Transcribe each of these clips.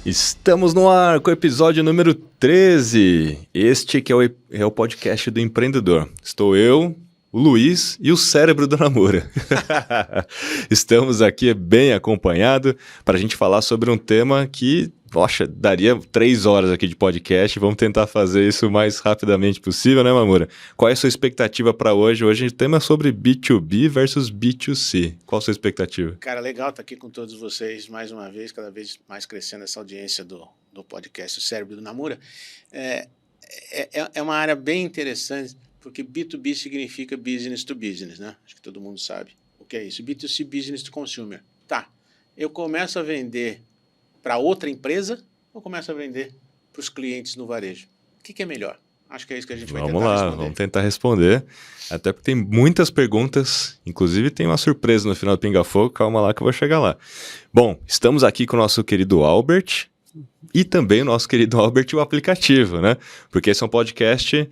Estamos no ar com o episódio número 13. Este que é o podcast do empreendedor. Estou eu, o Luiz e o cérebro do Namura. Estamos aqui bem acompanhados para a gente falar sobre um tema que, poxa, daria 3 horas aqui de podcast. Vamos tentar fazer isso o mais rapidamente possível, né, Namura? Qual é a sua expectativa para hoje? Hoje o tema é sobre B2B versus B2C. Qual a sua expectativa? Cara, legal estar aqui com todos vocês mais uma vez, cada vez mais crescendo essa audiência do podcast O Cérebro do Namura. É uma área bem interessante, porque B2B significa business to business, né? Acho que todo mundo sabe o que é isso. B2C, business to consumer. Tá, eu começo a vender para outra empresa ou começo a vender para os clientes no varejo? O que é melhor? Acho que é isso que a gente vai tentar responder. Vamos tentar responder. Até porque tem muitas perguntas, inclusive tem uma surpresa no final do Pinga Fogo, calma lá que eu vou chegar lá. Bom, estamos aqui com o nosso querido Albert e também o nosso querido Albert e o aplicativo, né? Porque esse é um podcast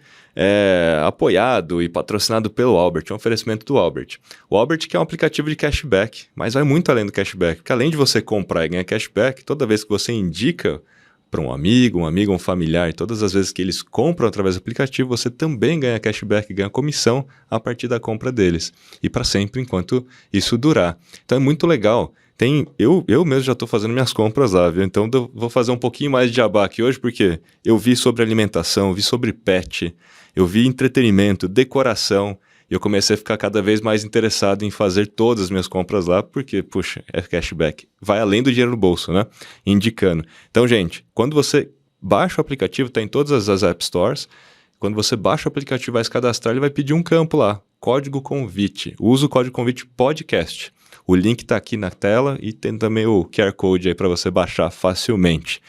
apoiado e patrocinado pelo Albert, é um oferecimento do Albert. O Albert que é um aplicativo de cashback, mas vai muito além do cashback, porque além de você comprar e ganhar cashback, toda vez que você indica para um amigo, um familiar, todas as vezes que eles compram através do aplicativo, você também ganha cashback, ganha comissão a partir da compra deles. E para sempre, enquanto isso durar. Então é muito legal. Eu mesmo já estou fazendo minhas compras lá, viu? Então eu vou fazer um pouquinho mais de jabá aqui hoje, porque eu vi sobre alimentação, vi sobre pet, eu vi entretenimento, decoração, e eu comecei a ficar cada vez mais interessado em fazer todas as minhas compras lá, porque, puxa, é cashback. Vai além do dinheiro no bolso, né? Indicando. Então, gente, quando você baixa o aplicativo, está em todas as App Stores, quando você baixa o aplicativo e vai se cadastrar, ele vai pedir um campo lá, código convite. Usa o código convite podcast. O link está aqui na tela e tem também o QR Code aí para você baixar facilmente.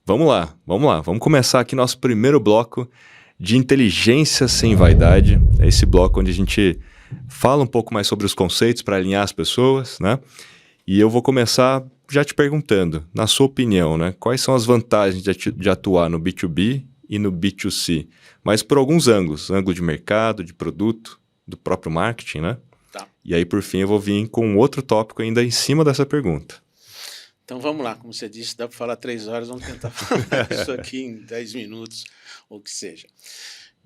Vamos lá. Vamos começar aqui nosso primeiro bloco de inteligência sem vaidade. É esse bloco onde a gente fala um pouco mais sobre os conceitos para alinhar as pessoas, né? E eu vou começar já te perguntando, na sua opinião, né? Quais são as vantagens de atuar no B2B e no B2C? Mas por alguns ângulos. Ângulo de mercado, de produto, do próprio marketing, né? Tá. E aí, por fim, eu vou vir com outro tópico ainda em cima dessa pergunta. Então vamos lá, como você disse, dá para falar 3 horas, vamos tentar falar isso aqui em 10 minutos, ou o que seja.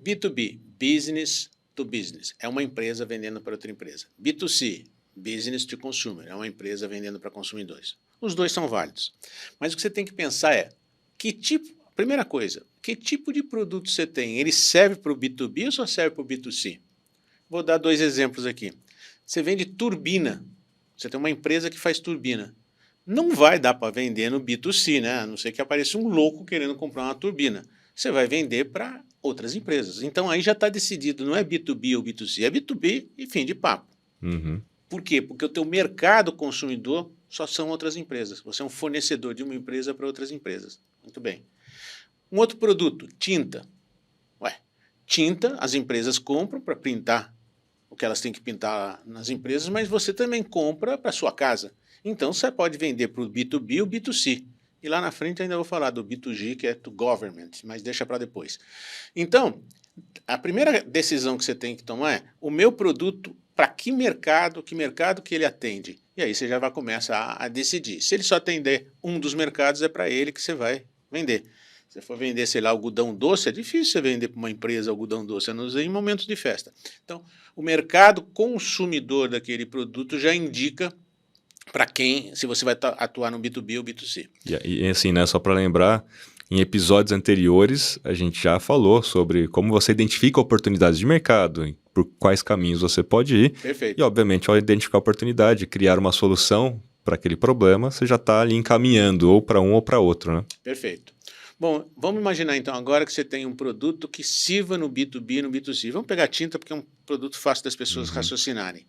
B2B, business to business, é uma empresa vendendo para outra empresa. B2C, business to consumer, é uma empresa vendendo para consumidores. Os dois são válidos. Mas o que você tem que pensar é, primeira coisa, que tipo de produto você tem? Ele serve para o B2B ou só serve para o B2C? Vou dar 2 exemplos aqui. Você vende turbina, você tem uma empresa que faz turbina. Não vai dar para vender no B2C, né? A não ser que apareça um louco querendo comprar uma turbina. Você vai vender para outras empresas. Então aí já está decidido, não é B2B ou B2C, é B2B e fim de papo. Uhum. Por quê? Porque o teu mercado consumidor só são outras empresas. Você é um fornecedor de uma empresa para outras empresas. Muito bem. Um outro produto, tinta. Tinta as empresas compram para pintar o que elas têm que pintar nas empresas, mas você também compra para sua casa. Então, você pode vender para o B2B ou B2C. E lá na frente ainda vou falar do B2G, que é to government, mas deixa para depois. Então, a primeira decisão que você tem que tomar é o meu produto, para que mercado que ele atende. E aí você já vai começar a decidir. Se ele só atender um dos mercados, é para ele que você vai vender. Se você for vender, sei lá, algodão doce, é difícil você vender para uma empresa algodão doce, a não ser em momentos de festa. Então, o mercado consumidor daquele produto já indica para quem, se você vai atuar no B2B ou B2C. E assim, né, só para lembrar, em episódios anteriores a gente já falou sobre como você identifica oportunidades de mercado, por quais caminhos você pode ir. Perfeito. E obviamente ao identificar a oportunidade, criar uma solução para aquele problema, você já está ali encaminhando ou para um ou para outro, né? Perfeito. Bom, vamos imaginar então agora que você tem um produto que sirva no B2B e no B2C. Vamos pegar tinta porque é um produto fácil das pessoas raciocinarem.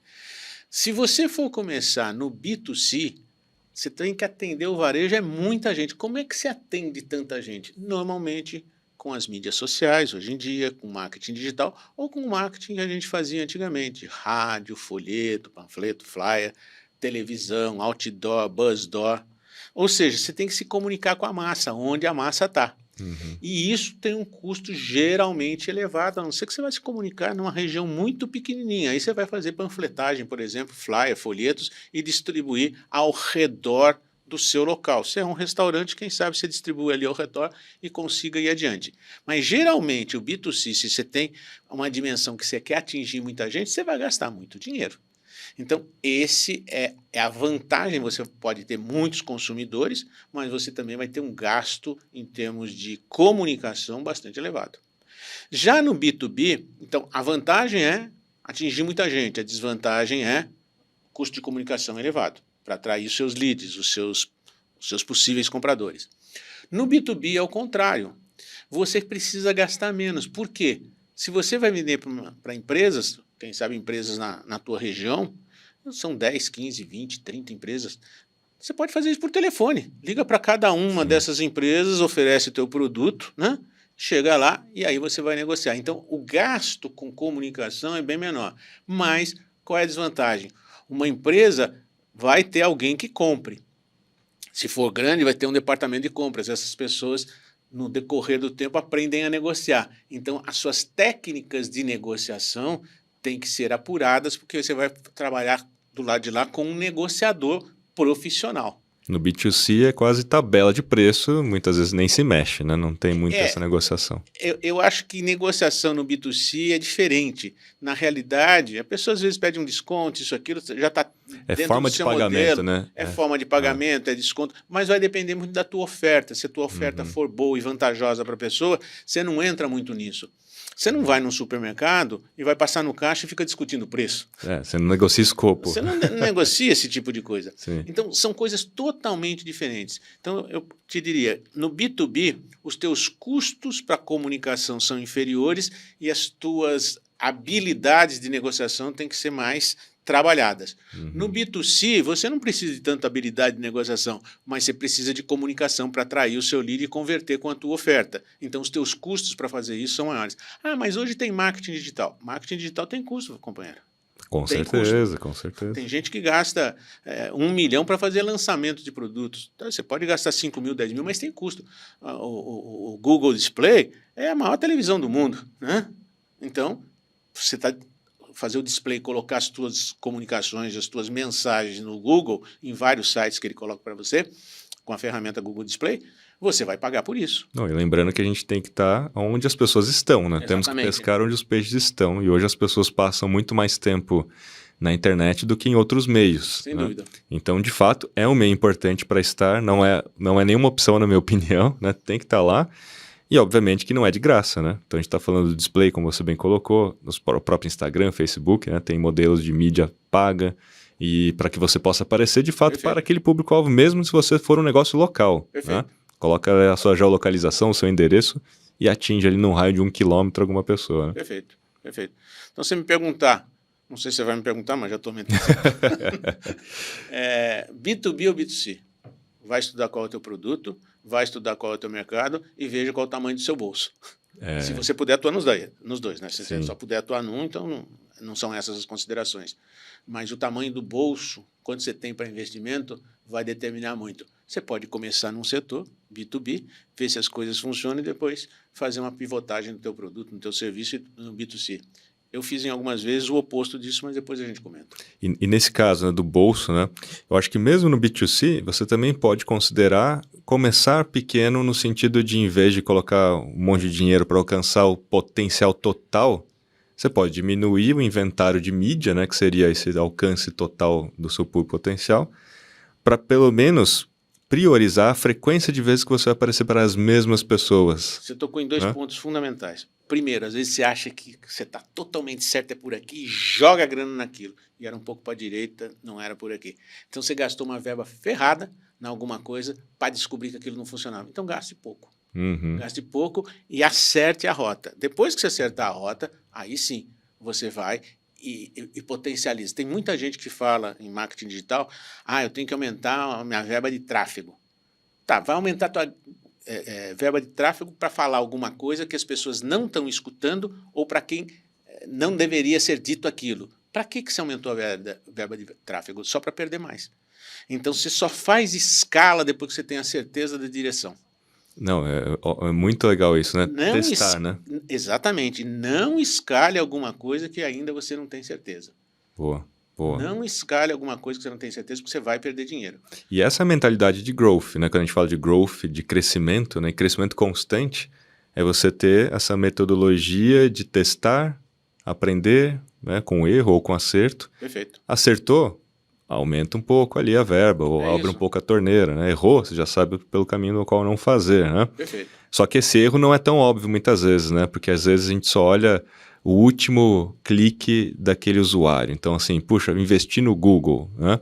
Se você for começar no B2C, você tem que atender o varejo, é muita gente. Como é que se atende tanta gente? Normalmente com as mídias sociais, hoje em dia, com marketing digital, ou com o marketing que a gente fazia antigamente, rádio, folheto, panfleto, flyer, televisão, outdoor, buzzdoor. Ou seja, você tem que se comunicar com a massa, onde a massa está. E isso tem um custo geralmente elevado, a não ser que você vai se comunicar numa região muito pequenininha. Aí você vai fazer panfletagem, por exemplo, flyer, folhetos, e distribuir ao redor do seu local. Se é um restaurante, quem sabe você distribui ali ao redor e consiga ir adiante. Mas geralmente o B2C, se você tem uma dimensão que você quer atingir muita gente, você vai gastar muito dinheiro. Então, esse é a vantagem. Você pode ter muitos consumidores, mas você também vai ter um gasto em termos de comunicação bastante elevado. Já no B2B, então, a vantagem é atingir muita gente, a desvantagem é custo de comunicação elevado, para atrair os seus leads, os seus possíveis compradores. No B2B é o contrário. Você precisa gastar menos. Por quê? Se você vai vender para empresas, quem sabe empresas na tua região, são 10, 15, 20, 30 empresas, você pode fazer isso por telefone. Liga para cada uma dessas empresas, oferece o teu produto, né? Chega lá e aí você vai negociar. Então, o gasto com comunicação é bem menor. Mas qual é a desvantagem? Uma empresa vai ter alguém que compre. Se for grande, vai ter um departamento de compras. Essas pessoas, no decorrer do tempo, aprendem a negociar. Então, as suas técnicas de negociação têm que ser apuradas, porque você vai trabalhar do lado de lá com um negociador profissional. No B2C é quase tabela de preço, muitas vezes nem se mexe, né? Não tem muito essa negociação. Eu acho que negociação no B2C é diferente. Na realidade, a pessoa às vezes pede um desconto, isso, aquilo, já está dentro forma do de seu pagamento, modelo, né? É forma de pagamento, é desconto, mas vai depender muito da tua oferta. Se a tua oferta for boa e vantajosa para a pessoa, você não entra muito nisso. Você não vai num supermercado e vai passar no caixa e fica discutindo o preço. Você não negocia escopo. Você não negocia esse tipo de coisa. Sim. Então, são coisas totalmente diferentes. Então, eu te diria, no B2B, os teus custos para comunicação são inferiores e as tuas habilidades de negociação têm que ser mais trabalhadas. No B2C, você não precisa de tanta habilidade de negociação, mas você precisa de comunicação para atrair o seu lead e converter com a tua oferta. Então, os teus custos para fazer isso são maiores. Ah, mas hoje tem marketing digital. Marketing digital tem custo, companheiro. Com certeza, com certeza. Tem gente que gasta 1 milhão para fazer lançamento de produtos. Então, você pode gastar 5 mil, 10 mil, mas tem custo. O Google Display é a maior televisão do mundo, né? Então, você está fazer o display, colocar as tuas comunicações, as tuas mensagens no Google, em vários sites que ele coloca para você, com a ferramenta Google Display, você vai pagar por isso. Não, e lembrando que a gente tem que estar onde as pessoas estão, né? Exatamente. Temos que pescar onde os peixes estão. E hoje as pessoas passam muito mais tempo na internet do que em outros meios. Sem dúvida. Então, de fato, é um meio importante para estar. Não é nenhuma opção, na minha opinião, né? Tem que estar lá. E, obviamente, que não é de graça, né? Então, a gente está falando do display, como você bem colocou, no próprio Instagram, Facebook, né? Tem modelos de mídia paga e para que você possa aparecer, de fato, Perfeito. para aquele público-alvo, mesmo se você for um negócio local. Perfeito. Né? Coloca a sua geolocalização, o seu endereço e atinge ali num raio de 1 quilômetro alguma pessoa. Né? Perfeito, perfeito. Então, se você me perguntar, não sei se você vai me perguntar, mas já estou me B2B ou B2C? Vai estudar qual é o teu produto, vai estudar qual é o teu mercado e veja qual é o tamanho do seu bolso. Se você puder atuar nos dois, né? Se você só puder atuar num, então não são essas as considerações. Mas o tamanho do bolso, quanto você tem para investimento, vai determinar muito. Você pode começar num setor, B2B, ver se as coisas funcionam e depois fazer uma pivotagem no teu produto, no teu serviço e no B2C. Eu fiz em algumas vezes o oposto disso, mas depois a gente comenta. E nesse caso, né, do bolso, né, eu acho que mesmo no B2C, você também pode considerar começar pequeno no sentido de, em vez de colocar um monte de dinheiro para alcançar o potencial total, você pode diminuir o inventário de mídia, né, que seria esse alcance total do seu público potencial, para pelo menos priorizar a frequência de vezes que você vai aparecer para as mesmas pessoas. Você tocou em 2 pontos fundamentais. Primeiro, às vezes você acha que você está totalmente certo, é por aqui, e joga a grana naquilo. E era um pouco para a direita, não era por aqui. Então você gastou uma verba ferrada em alguma coisa para descobrir que aquilo não funcionava. Então gaste pouco. Gaste pouco e acerte a rota. Depois que você acertar a rota, aí sim você vai e potencializa. Tem muita gente que fala em marketing digital, eu tenho que aumentar a minha verba de tráfego. Tá, vai aumentar a tua verba de tráfego para falar alguma coisa que as pessoas não estão escutando ou para quem não deveria ser dito aquilo. Para que você aumentou a verba de tráfego? Só para perder mais. Então, você só faz escala depois que você tem a certeza da direção. Não, é muito legal isso, né? Testar, né? Exatamente. Não escale alguma coisa que ainda você não tem certeza. Boa. Boa. Não escale alguma coisa que você não tem certeza, porque você vai perder dinheiro. E essa é a mentalidade de growth, né? Quando a gente fala de growth, de crescimento, né? Crescimento constante, é você ter essa metodologia de testar, aprender, né? Com erro ou com acerto. Perfeito. Acertou, aumenta um pouco ali a verba, ou É abre um isso. pouco a torneira, né? Errou, você já sabe pelo caminho no qual não fazer, né? Perfeito. Só que esse erro não é tão óbvio muitas vezes, né? Porque às vezes a gente só olha o último clique daquele usuário. Então, assim, puxa, eu investi no Google, né?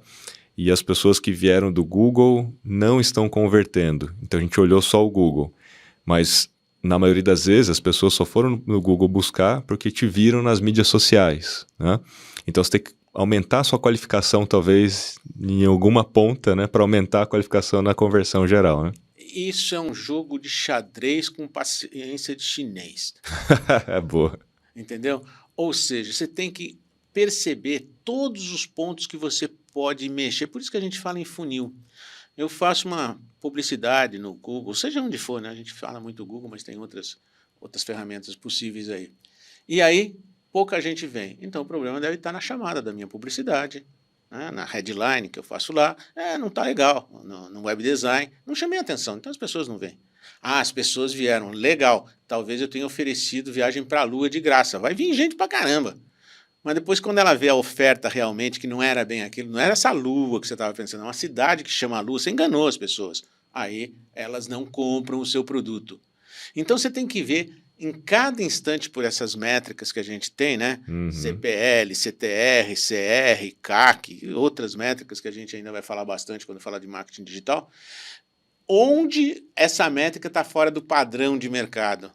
E as pessoas que vieram do Google não estão convertendo. Então a gente olhou só o Google. Mas na maioria das vezes as pessoas só foram no Google buscar porque te viram nas mídias sociais, né? Então você tem que aumentar a sua qualificação talvez em alguma ponta, né, para aumentar a qualificação na conversão geral, né? Isso é um jogo de xadrez com paciência de chinês. É boa. Entendeu? Ou seja, você tem que perceber todos os pontos que você pode mexer. Por isso que a gente fala em funil. Eu faço uma publicidade no Google, seja onde for, né? A gente fala muito Google, mas tem outras ferramentas possíveis aí. E aí, pouca gente vem. Então, o problema deve estar na chamada da minha publicidade, né? Na headline que eu faço lá. Não está legal. No web design, não chamei atenção, então as pessoas não vêm. Ah, as pessoas vieram, legal. Talvez eu tenha oferecido viagem para a Lua de graça. Vai vir gente pra caramba. Mas depois, quando ela vê a oferta realmente, que não era bem aquilo, não era essa lua que você estava pensando, é uma cidade que chama Lua, você enganou as pessoas. Aí elas não compram o seu produto. Então você tem que ver em cada instante por essas métricas que a gente tem, né? Uhum. CPL, CTR, CR, CAC, e outras métricas que a gente ainda vai falar bastante quando falar de marketing digital, onde essa métrica está fora do padrão de mercado.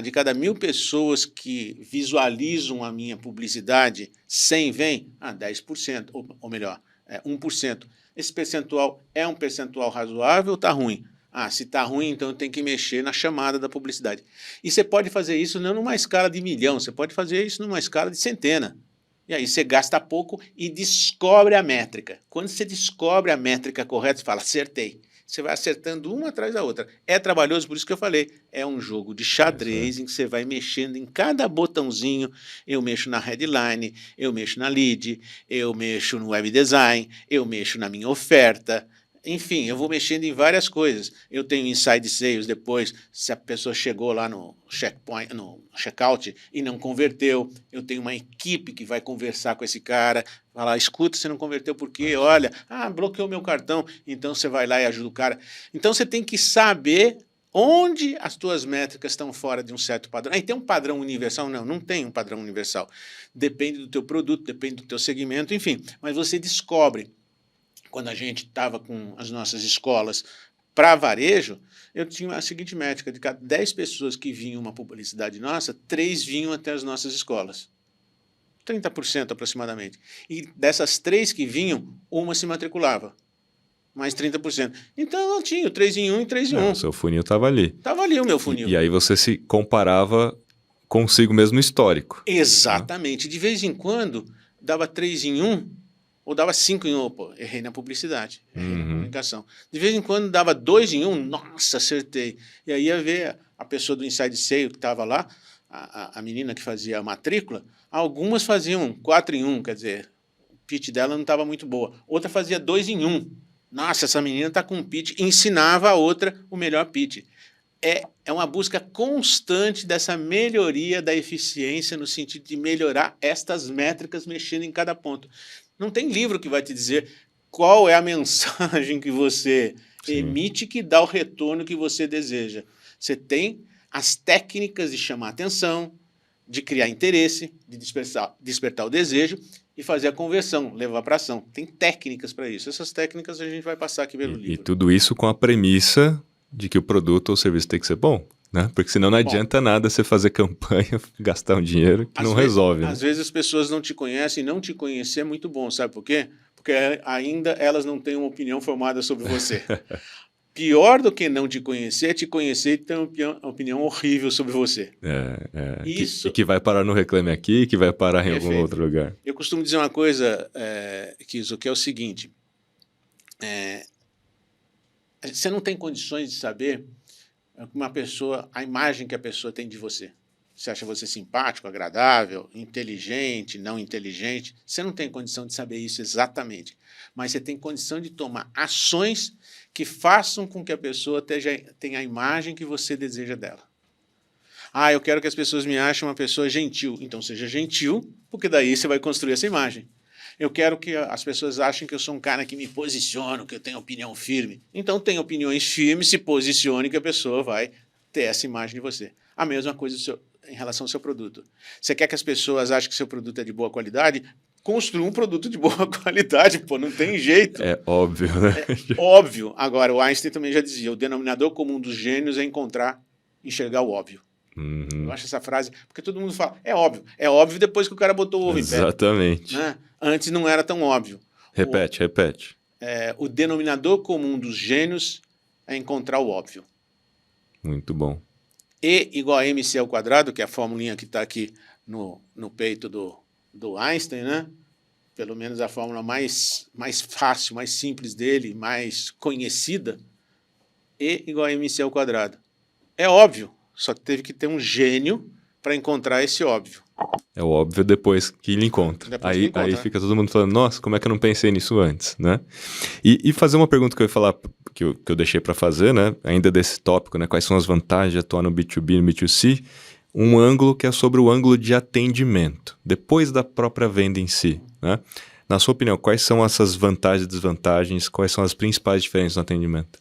De cada 1.000 pessoas que visualizam a minha publicidade, 100 vêm? 10%, ou melhor, 1%. Esse percentual é um percentual razoável ou está ruim? Se está ruim, então tem que mexer na chamada da publicidade. E você pode fazer isso não numa escala de milhão, você pode fazer isso numa escala de centena. E aí você gasta pouco e descobre a métrica. Quando você descobre a métrica correta, você fala, acertei. Você vai acertando uma atrás da outra. É trabalhoso, por isso que eu falei. É um jogo de xadrez em que você vai mexendo em cada botãozinho. Eu mexo na headline, eu mexo na lead, eu mexo no web design, eu mexo na minha oferta. Enfim, eu vou mexendo em várias coisas. Eu tenho inside sales depois, se a pessoa chegou lá no checkpoint, no checkout e não converteu, eu tenho uma equipe que vai conversar com esse cara, falar, escuta, você não converteu por quê? Olha, bloqueou meu cartão, então você vai lá e ajuda o cara. Então você tem que saber onde as tuas métricas estão fora de um certo padrão. Aí tem um padrão universal? Não, não tem um padrão universal. Depende do teu produto, depende do teu segmento, enfim, mas você descobre. Quando a gente estava com as nossas escolas para varejo, eu tinha a seguinte métrica, de cada 10 pessoas que vinham uma publicidade nossa, 3 vinham até as nossas escolas. 30% aproximadamente. E dessas 3 que vinham, uma se matriculava. Mais 30%. Então eu tinha o 3 em 1 e 3 em 1. O seu funil estava ali. Estava ali o meu funil. E aí você se comparava consigo mesmo histórico. Exatamente. De vez em quando, dava 3 em 1, ou dava 5 em 1, errei na publicidade, errei na comunicação. De vez em quando dava 2 em 1, nossa, acertei. E aí ia ver a pessoa do Inside Sale que estava lá, a menina que fazia a matrícula, algumas faziam 4 em 1, quer dizer, o pitch dela não estava muito boa. Outra fazia 2 em 1. Nossa, essa menina está com um pitch, ensinava a outra o melhor pitch. É uma busca constante dessa melhoria da eficiência no sentido de melhorar estas métricas mexendo em cada ponto. Não tem livro que vai te dizer qual é a mensagem que você emite que dá o retorno que você deseja. Você tem as técnicas de chamar atenção, de criar interesse, de despertar o desejo e fazer a conversão, levar para ação. Tem técnicas para isso. Essas técnicas a gente vai passar aqui pelo livro. E tudo isso com a premissa de que o produto ou serviço tem que ser bom, né? Porque senão não adianta nada você fazer campanha, gastar um dinheiro que não resolve. Às vezes as pessoas não te conhecem, não te conhecer é muito bom, sabe por quê? Porque ainda elas não têm uma opinião formada sobre você. Pior do que não te conhecer é te conhecer e ter uma opinião horrível sobre você. Isso... que vai parar no Reclame Aqui, que vai parar em algum outro lugar. Eu costumo dizer uma coisa, que é o seguinte, você não tem condições de saber a imagem que a pessoa tem de você. se acha você simpático, agradável, inteligente, não inteligente. Você não tem condição de saber isso exatamente, mas você tem condição de tomar ações que façam com que a pessoa tenha a imagem que você deseja dela. Eu quero que as pessoas me achem uma pessoa gentil. Então seja gentil, porque daí você vai construir essa imagem. Eu quero que as pessoas achem que eu sou um cara que me posiciono, que eu tenho opinião firme. Então tenha opiniões firmes, se posicione, que a pessoa vai ter essa imagem de você. A mesma coisa em relação ao seu produto. Você quer que as pessoas achem que seu produto é de boa qualidade? Construa um produto de boa qualidade, pô, não tem jeito. É óbvio, né? É óbvio. Agora, o Einstein também já dizia, o denominador comum dos gênios é enxergar o óbvio. Uhum. Eu acho essa frase, porque todo mundo fala, é óbvio depois que o cara botou o ovo em pé. Exatamente. Né? Antes não era tão óbvio. Repete. O denominador comum dos gênios é encontrar o óbvio. Muito bom. E igual a mc ao quadrado, que é a formulinha que está aqui no peito do Einstein, né? Pelo menos a fórmula mais fácil, mais simples dele, mais conhecida, E igual a mc ao quadrado. É óbvio, só que teve que ter um gênio para encontrar esse óbvio. É óbvio depois que ele encontra. Aí fica todo mundo falando, nossa, como é que eu não pensei nisso antes, né? E fazer uma pergunta que eu ia falar, que eu deixei para fazer, né? Ainda desse tópico, né? Quais são as vantagens de atuar no B2B e no B2C? Um ângulo que é sobre o ângulo de atendimento, depois da própria venda em si, né? Na sua opinião, quais são essas vantagens e desvantagens? Quais são as principais diferenças no atendimento?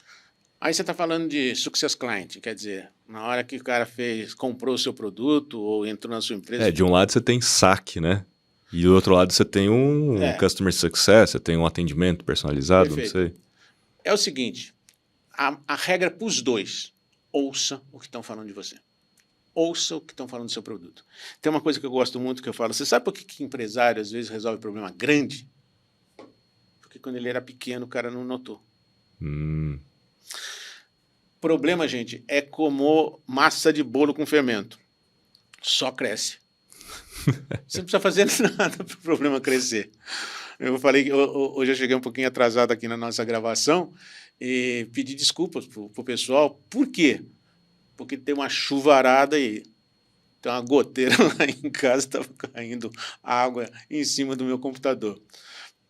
Aí você está falando de success client, quer dizer, na hora que o cara comprou o seu produto ou entrou na sua empresa... De um lado você tem saque, né? E do outro lado você tem um customer success, você tem um atendimento personalizado, Perfeito. não sei. É o seguinte, a regra para os dois, ouça o que estão falando de você. Ouça o que estão falando do seu produto. Tem uma coisa que eu gosto muito que eu falo, você sabe por que empresário às vezes resolve problema grande? Porque quando ele era pequeno o cara não notou. Problema, gente, é como massa de bolo com fermento. Só cresce. Você não precisa fazer nada para o problema crescer. Eu falei que hoje eu cheguei um pouquinho atrasado aqui na nossa gravação e pedi desculpas para o pessoal. Por quê? Porque tem uma chuvarada e tem uma goteira lá em casa, estava caindo água em cima do meu computador.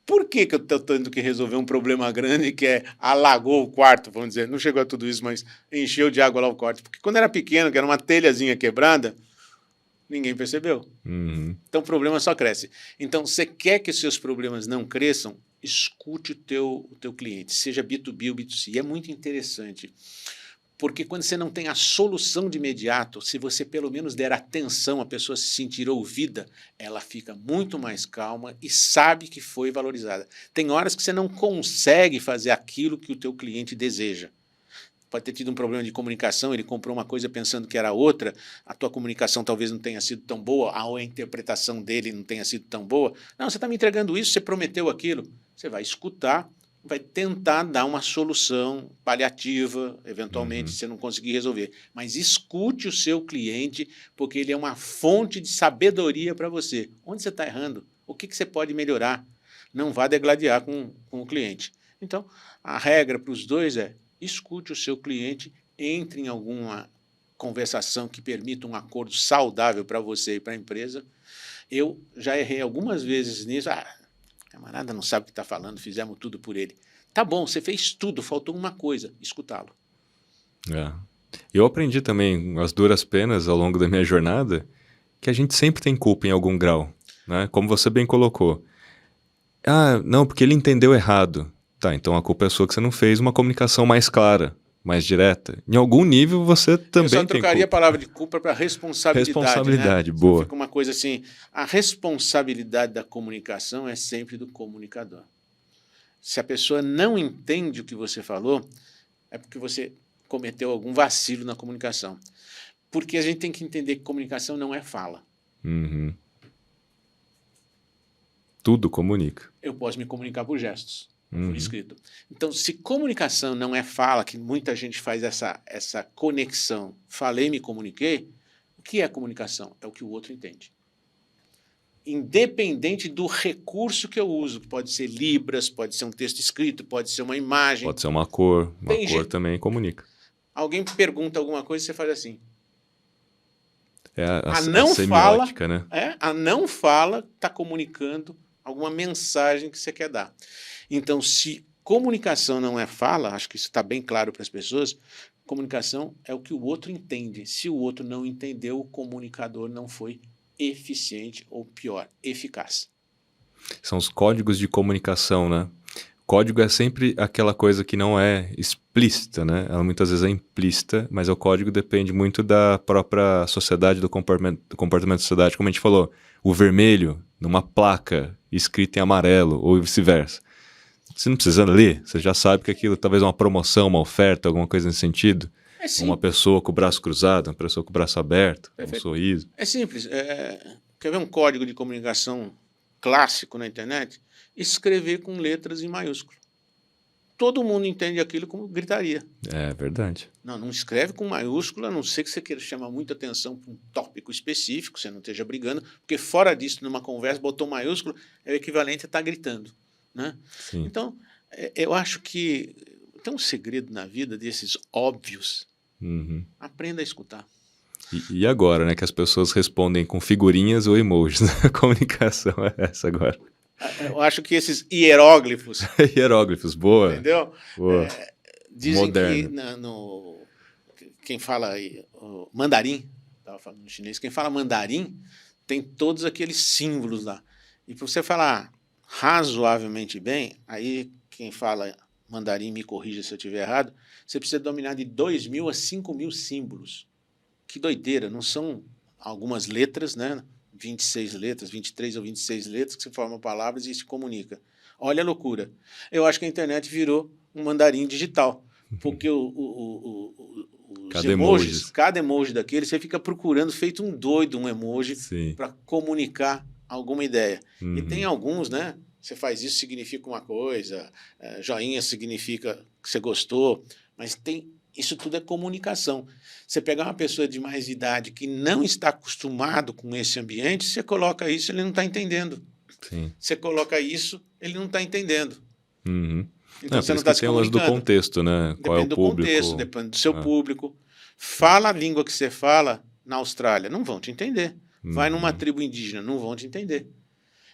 Por que eu estou tendo que resolver um problema grande que alagou o quarto, vamos dizer, não chegou a tudo isso, mas encheu de água lá o quarto? Porque quando era pequeno, que era uma telhazinha quebrada, ninguém percebeu. Então o problema só cresce. Então, você quer que os seus problemas não cresçam, escute o teu cliente, seja B2B ou B2C. E é muito interessante. Porque quando você não tem a solução de imediato, se você pelo menos der atenção, a pessoa se sentir ouvida, ela fica muito mais calma e sabe que foi valorizada. Tem horas que você não consegue fazer aquilo que o teu cliente deseja. Pode ter tido um problema de comunicação, ele comprou uma coisa pensando que era outra, a tua comunicação talvez não tenha sido tão boa, ou a interpretação dele não tenha sido tão boa. Não, você está me entregando isso, você prometeu aquilo. Você vai escutar, vai tentar dar uma solução paliativa, eventualmente, se você não conseguir resolver. Mas escute o seu cliente, porque ele é uma fonte de sabedoria para você. Onde você está errando? O que você pode melhorar? Não vá degladiar com o cliente. Então, a regra para os dois é escute o seu cliente, entre em alguma conversação que permita um acordo saudável para você e para a empresa. Eu já errei algumas vezes nisso. Camarada não sabe o que está falando, fizemos tudo por ele. Tá bom, você fez tudo, faltou uma coisa, escutá-lo. Eu aprendi também, as duras penas ao longo da minha jornada, que a gente sempre tem culpa em algum grau, né? Como você bem colocou. Não, porque ele entendeu errado. Tá, então a culpa é sua que você não fez uma comunicação mais clara, mais direta. Em algum nível você também tem culpa. Eu só trocaria a palavra de culpa para responsabilidade. Responsabilidade, né? boa. Fica uma coisa assim, a responsabilidade da comunicação é sempre do comunicador. Se a pessoa não entende o que você falou, é porque você cometeu algum vacilo na comunicação. Porque a gente tem que entender que comunicação não é fala. Tudo comunica. Eu posso me comunicar por gestos. Por escrito. Então, se comunicação não é fala, que muita gente faz essa conexão, falei, me comuniquei, o que é comunicação? É o que o outro entende. Independente do recurso que eu uso, pode ser libras, pode ser um texto escrito, pode ser uma imagem. Pode ser uma cor, cor também comunica. Alguém pergunta alguma coisa e você faz assim. É A a não fala, semiótica, né? a não fala está comunicando alguma mensagem que você quer dar. Então, se comunicação não é fala, acho que isso está bem claro para as pessoas, comunicação é o que o outro entende. Se o outro não entendeu, o comunicador não foi eficiente ou, pior, eficaz. São os códigos de comunicação, né? Código é sempre aquela coisa que não é explícita, né? Ela muitas vezes é implícita, mas o código depende muito da própria sociedade, do comportamento da sociedade. Como a gente falou, o vermelho numa placa escrita em amarelo, ou vice-versa. Você não precisa ler, você já sabe que aquilo talvez é uma promoção, uma oferta, alguma coisa nesse sentido. Uma pessoa com o braço cruzado, uma pessoa com o braço aberto, um sorriso. É simples. Quer ver um código de comunicação clássico na internet? Escrever com letras em maiúsculo. Todo mundo entende aquilo como gritaria. É verdade. Não escreve com maiúscula, a não ser que você queira chamar muita atenção para um tópico específico, você não esteja brigando, porque fora disso, numa conversa, botou maiúsculo, é o equivalente a estar gritando. Né? Sim. Então, eu acho que tem um segredo na vida desses óbvios. Uhum. Aprenda a escutar. E agora, né? Que as pessoas respondem com figurinhas ou emojis. Né? A comunicação é essa agora. Eu acho que esses hieróglifos... Hieróglifos, boa. Entendeu? Boa. Dizem Moderno. que quem fala mandarim, estava falando no chinês, quem fala mandarim tem todos aqueles símbolos lá. E para você falar razoavelmente bem, aí quem fala mandarim me corrija se eu estiver errado, você precisa dominar de 2.000 a 5.000 símbolos. Que doideira, não são algumas letras, né? 26 letras, 23 ou 26 letras que se formam palavras e se comunica. Olha a loucura. Eu acho que a internet virou um mandarim digital, porque os emojis, cada emoji daquele, você fica procurando, feito um doido, um emoji para comunicar alguma ideia. Uhum. E tem alguns, né? Você faz isso, significa uma coisa, joinha significa que você gostou, mas isso tudo é comunicação. Você pegar uma pessoa de mais idade que não está acostumado com esse ambiente, você coloca isso, ele não está entendendo. Sim. Você coloca isso, ele não está entendendo. Uhum. Então você não está se comunicando. Tem o lance do contexto, né? Qual é o público? Depende do contexto, depende do seu público. Fala a língua que você fala na Austrália, não vão te entender. Vai numa tribo indígena, não vão te entender.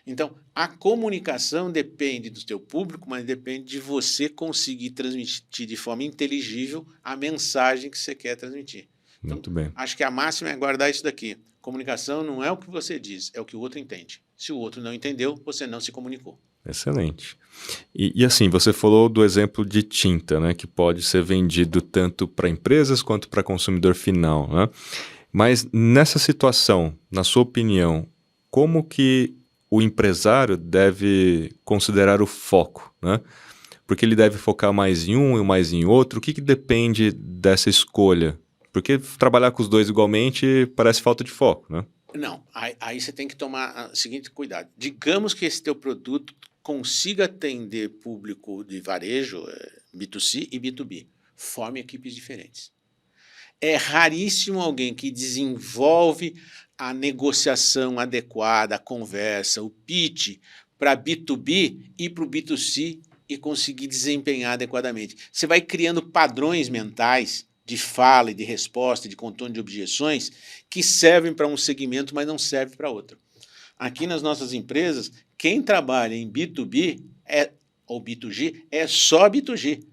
Então, a comunicação depende do seu público, mas depende de você conseguir transmitir de forma inteligível a mensagem que você quer transmitir. Então, muito bem. Acho que a máxima é guardar isso daqui. Comunicação não é o que você diz, é o que o outro entende. Se o outro não entendeu, você não se comunicou. Excelente. E assim, você falou do exemplo de tinta, né, que pode ser vendido tanto para empresas quanto para consumidor final, né? Mas nessa situação, na sua opinião, como que o empresário deve considerar o foco, né? Porque ele deve focar mais em um e mais em outro. O que depende dessa escolha? Porque trabalhar com os dois igualmente parece falta de foco, né? Não, aí você tem que tomar o seguinte cuidado. Digamos que esse teu produto consiga atender público de varejo, B2C e B2B. Forme equipes diferentes. É raríssimo alguém que desenvolve a negociação adequada, a conversa, o pitch para B2B e para o B2C e conseguir desempenhar adequadamente. Você vai criando padrões mentais de fala e de resposta, de contorno de objeções, que servem para um segmento, mas não servem para outro. Aqui nas nossas empresas, quem trabalha em B2B ou B2G é só B2G.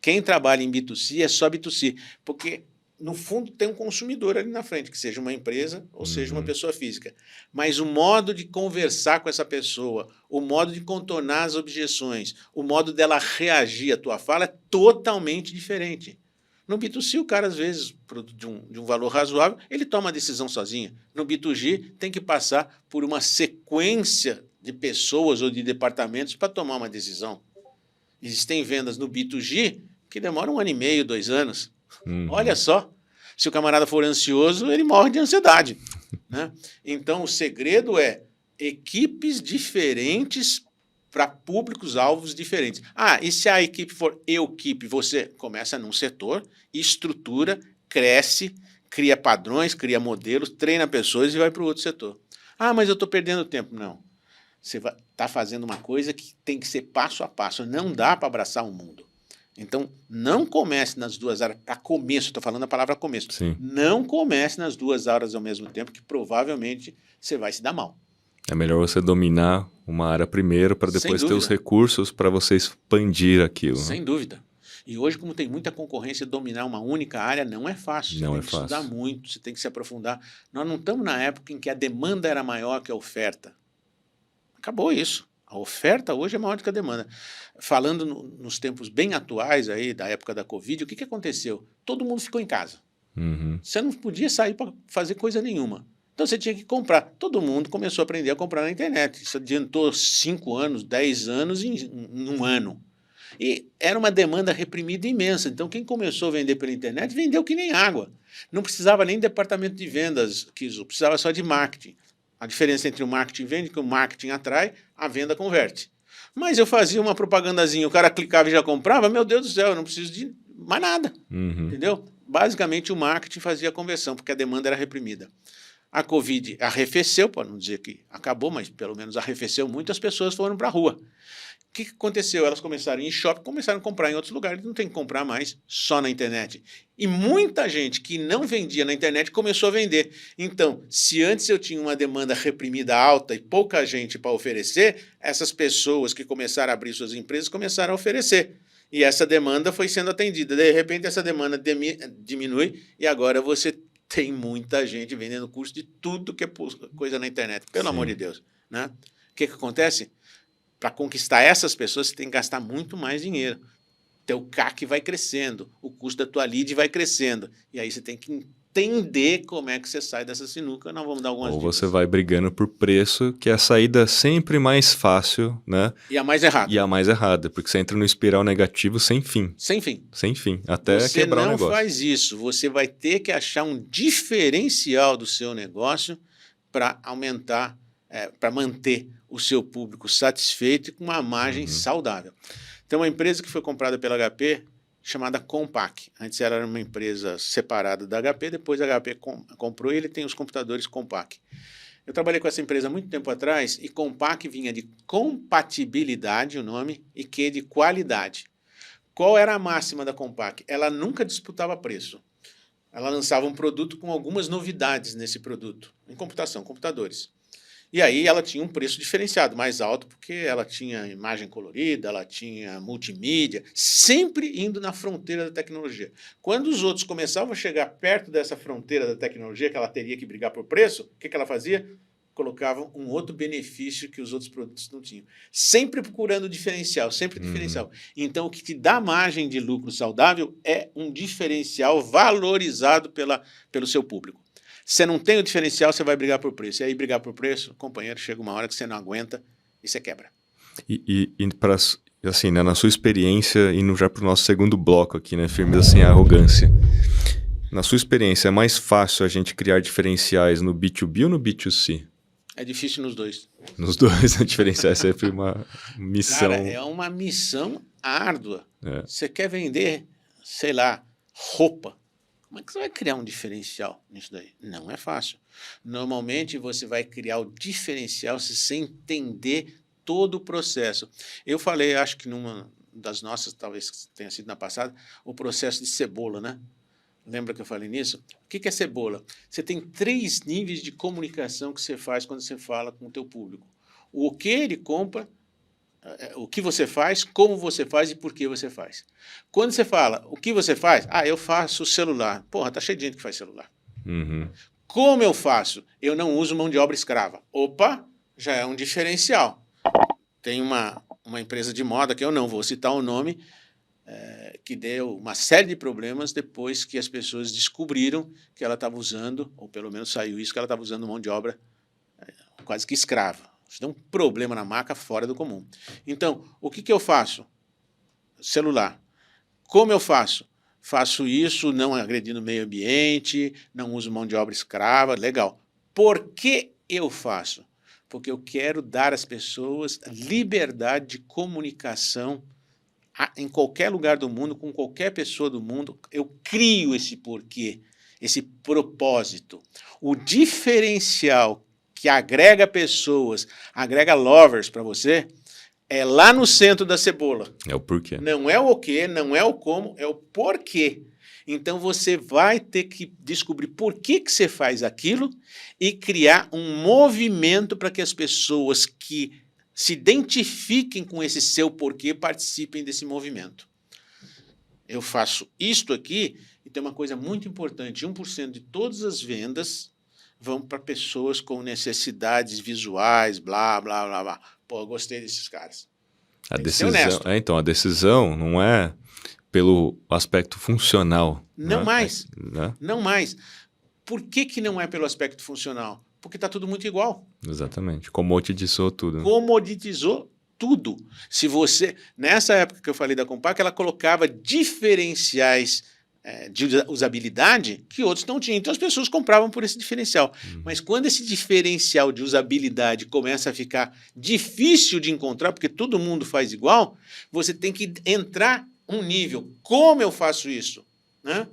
Quem trabalha em B2C é só B2C, porque no fundo tem um consumidor ali na frente, que seja uma empresa ou seja uma pessoa física. Mas o modo de conversar com essa pessoa, o modo de contornar as objeções, o modo dela reagir à tua fala é totalmente diferente. No B2C, o cara, às vezes, de um valor razoável, ele toma a decisão sozinho. No B2G, tem que passar por uma sequência de pessoas ou de departamentos para tomar uma decisão. Existem vendas no B2G que demoram 1 ano e meio, 2 anos. Olha só, se o camarada for ansioso, ele morre de ansiedade. Né? Então, o segredo é equipes diferentes para públicos-alvos diferentes. E se a equipe for equipe, você começa num setor, estrutura, cresce, cria padrões, cria modelos, treina pessoas e vai para o outro setor. Mas eu estou perdendo tempo. Não. Você está fazendo uma coisa que tem que ser passo a passo. Não dá para abraçar o mundo. Então, não comece nas 2 áreas, para começo, estou falando a palavra começo. Sim. Não comece nas 2 áreas ao mesmo tempo, que provavelmente você vai se dar mal. É melhor você dominar uma área primeiro para Sem depois ter os dúvida. recursos para você expandir aquilo. Né? Sem dúvida. E hoje, como tem muita concorrência, dominar uma única área não é fácil. Você Não tem é que estudar fácil. muito, você tem que se aprofundar. Nós não estamos na época em que a demanda era maior que a oferta. Acabou isso. A oferta hoje é maior do que a demanda. Falando nos tempos bem atuais aí, da época da Covid, o que aconteceu? Todo mundo ficou em casa. Uhum. Você não podia sair para fazer coisa nenhuma. Então você tinha que comprar. Todo mundo começou a aprender a comprar na internet. Isso adiantou 5 anos, 10 anos em um ano. E era uma demanda reprimida imensa. Então quem começou a vender pela internet vendeu que nem água. Não precisava nem de departamento de vendas, precisava só de marketing. A diferença entre o marketing e venda é que o marketing atrai, a venda converte. Mas eu fazia uma propagandazinha, o cara clicava e já comprava, meu Deus do céu, eu não preciso de mais nada. Uhum. Entendeu? Basicamente o marketing fazia a conversão, porque a demanda era reprimida. A Covid arrefeceu, para não dizer que acabou, mas pelo menos arrefeceu muito, as pessoas foram para a rua. O que aconteceu? Elas começaram a ir em shopping, começaram a comprar em outros lugares, não tem que comprar mais só na internet. E muita gente que não vendia na internet começou a vender. Então, se antes eu tinha uma demanda reprimida alta e pouca gente para oferecer, essas pessoas que começaram a abrir suas empresas começaram a oferecer. E essa demanda foi sendo atendida. De repente, essa demanda diminui e agora você tem muita gente vendendo curso de tudo que é coisa na internet. Pelo amor de Deus. Né? O que acontece? Para conquistar essas pessoas, você tem que gastar muito mais dinheiro. Teu CAC vai crescendo, o custo da tua lead vai crescendo. E aí você tem que entender como é que você sai dessa sinuca. Nós vamos dar algumas Ou dicas. você vai brigando por preço, que é a saída sempre mais fácil, né? E a mais errada. E a mais errada, porque você entra no espiral negativo sem fim. Sem fim. Sem fim, até Você quebrar o não negócio. faz isso. Você vai ter que achar um diferencial do seu negócio para aumentar, para manter o seu público satisfeito e com uma margem saudável. Tem uma empresa que foi comprada pela HP chamada Compaq. Antes era uma empresa separada da HP, depois a HP comprou e ele tem os computadores Compaq. Eu trabalhei com essa empresa há muito tempo atrás e Compaq vinha de compatibilidade, o nome, e Q de qualidade. Qual era a máxima da Compaq? Ela nunca disputava preço. Ela lançava um produto com algumas novidades nesse produto, em computação, computadores. E aí ela tinha um preço diferenciado, mais alto, porque ela tinha imagem colorida, ela tinha multimídia, sempre indo na fronteira da tecnologia. Quando os outros começavam a chegar perto dessa fronteira da tecnologia, que ela teria que brigar por preço, o que ela fazia? Colocava um outro benefício que os outros produtos não tinham. Sempre procurando diferencial, sempre diferencial. Então, o que te dá margem de lucro saudável é um diferencial valorizado pelo seu público. Você não tem o diferencial, você vai brigar por preço. E aí, brigar por preço, companheiro, chega uma hora que você não aguenta e você quebra. E para, assim, né, na sua experiência, indo já para o nosso segundo bloco aqui, né, firmeza sem arrogância. Na sua experiência, é mais fácil a gente criar diferenciais no B2B ou no B2C? É difícil nos dois. Nos dois, a diferenciar é sempre uma missão. Cara, é uma missão árdua. É. Você quer vender, sei lá, roupa. Como é que você vai criar um diferencial nisso daí? Não é fácil. Normalmente você vai criar o diferencial se você entender todo o processo. Eu falei, acho que numa das nossas, talvez tenha sido na passada, o processo de cebola, né? Lembra que eu falei nisso? O que é cebola? Você tem 3 níveis de comunicação que você faz quando você fala com o teu público. O que ele compra, o que você faz, como você faz e por que você faz. Quando você fala o que você faz, eu faço celular. Porra, tá cheio de gente que faz celular. Uhum. Como eu faço? Eu não uso mão de obra escrava. Opa, já é um diferencial. Tem uma empresa de moda, que eu não vou citar o nome, que deu uma série de problemas depois que as pessoas descobriram que ela estava usando, ou pelo menos saiu isso, que ela estava usando mão de obra quase que escrava. Isso deu um problema na marca fora do comum. Então, o que eu faço? Celular. Como eu faço? Faço isso não agredindo o meio ambiente, não uso mão de obra escrava, legal. Por que eu faço? Porque eu quero dar às pessoas liberdade de comunicação em qualquer lugar do mundo, com qualquer pessoa do mundo. Eu crio esse porquê, esse propósito. O diferencial que agrega pessoas, agrega lovers para você, É lá no centro da cebola. É o porquê. Não é o quê, não é o como, é o porquê. Então você vai ter que descobrir por que você faz aquilo e criar um movimento para que as pessoas que se identifiquem com esse seu porquê participem desse movimento. Eu faço isto aqui e tem uma coisa muito importante: 1% de todas as vendas vão para pessoas com necessidades visuais, blá, blá, blá, blá. Pô, eu gostei desses caras. A Tem que ser decisão, honesto. então, a decisão não é pelo aspecto funcional. Não né? mais. Né? Não mais. Por que não é pelo aspecto funcional? Porque está tudo muito igual. Exatamente. Comoditizou tudo. Né? Comoditizou tudo. Se você, nessa época que eu falei da Compaq, ela colocava diferenciais de usabilidade que outros não tinham. Então as pessoas compravam por esse diferencial. Mas quando esse diferencial de usabilidade começa a ficar difícil de encontrar, porque todo mundo faz igual, você tem que entrar um nível. Como eu faço isso? Né?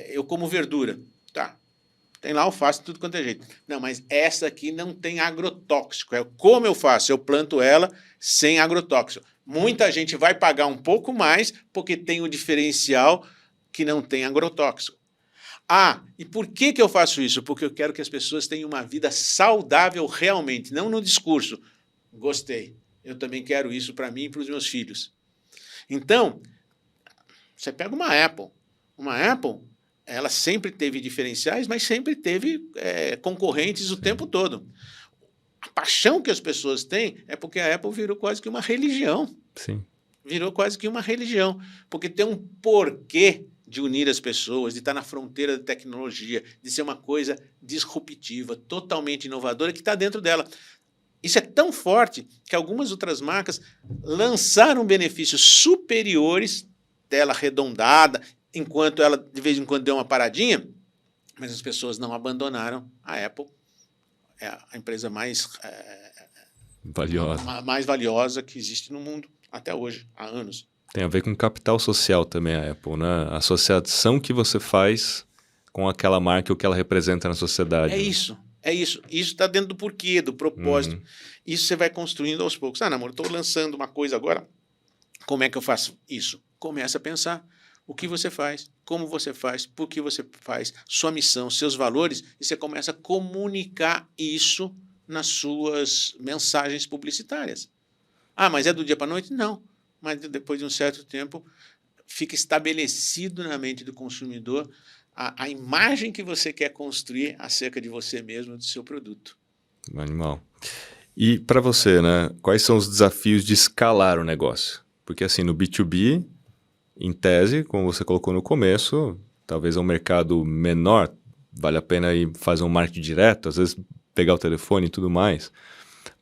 Eu como verdura. Tá. Tem lá alface, tudo quanto é jeito. Não, mas essa aqui não tem agrotóxico. Como eu faço? Eu planto ela sem agrotóxico. Muita gente vai pagar um pouco mais porque tem o diferencial que não tem agrotóxico. E por que eu faço isso? Porque eu quero que as pessoas tenham uma vida saudável realmente, não no discurso. Gostei. Eu também quero isso para mim e para os meus filhos. Então, você pega uma Apple. Uma Apple, ela sempre teve diferenciais, mas sempre teve concorrentes o tempo todo. A paixão que as pessoas têm é porque a Apple virou quase que uma religião. Sim. Virou quase que uma religião. Porque tem um porquê de unir as pessoas, de estar na fronteira da tecnologia, de ser uma coisa disruptiva, totalmente inovadora, que está dentro dela. Isso é tão forte que algumas outras marcas lançaram benefícios superiores, tela arredondada, enquanto ela de vez em quando deu uma paradinha, mas as pessoas não abandonaram a Apple. É a empresa mais valiosa que existe no mundo até hoje, há anos. Tem a ver com capital social também a Apple, né? A associação que você faz com aquela marca e o que ela representa na sociedade. É isso. Isso está dentro do porquê, do propósito. Isso você vai construindo aos poucos. Namor, estou lançando uma coisa agora, como é que eu faço isso? Começa a pensar o que você faz, como você faz, por que você faz, sua missão, seus valores, e você começa a comunicar isso nas suas mensagens publicitárias. Mas é do dia para a noite? Não. Mas depois de um certo tempo, fica estabelecido na mente do consumidor a imagem que você quer construir acerca de você mesmo, do seu produto. Animal. E para você, né, quais são os desafios de escalar o negócio? Porque assim, no B2B, em tese, como você colocou no começo, talvez é um mercado menor, vale a pena ir fazer um marketing direto, às vezes pegar o telefone e tudo mais,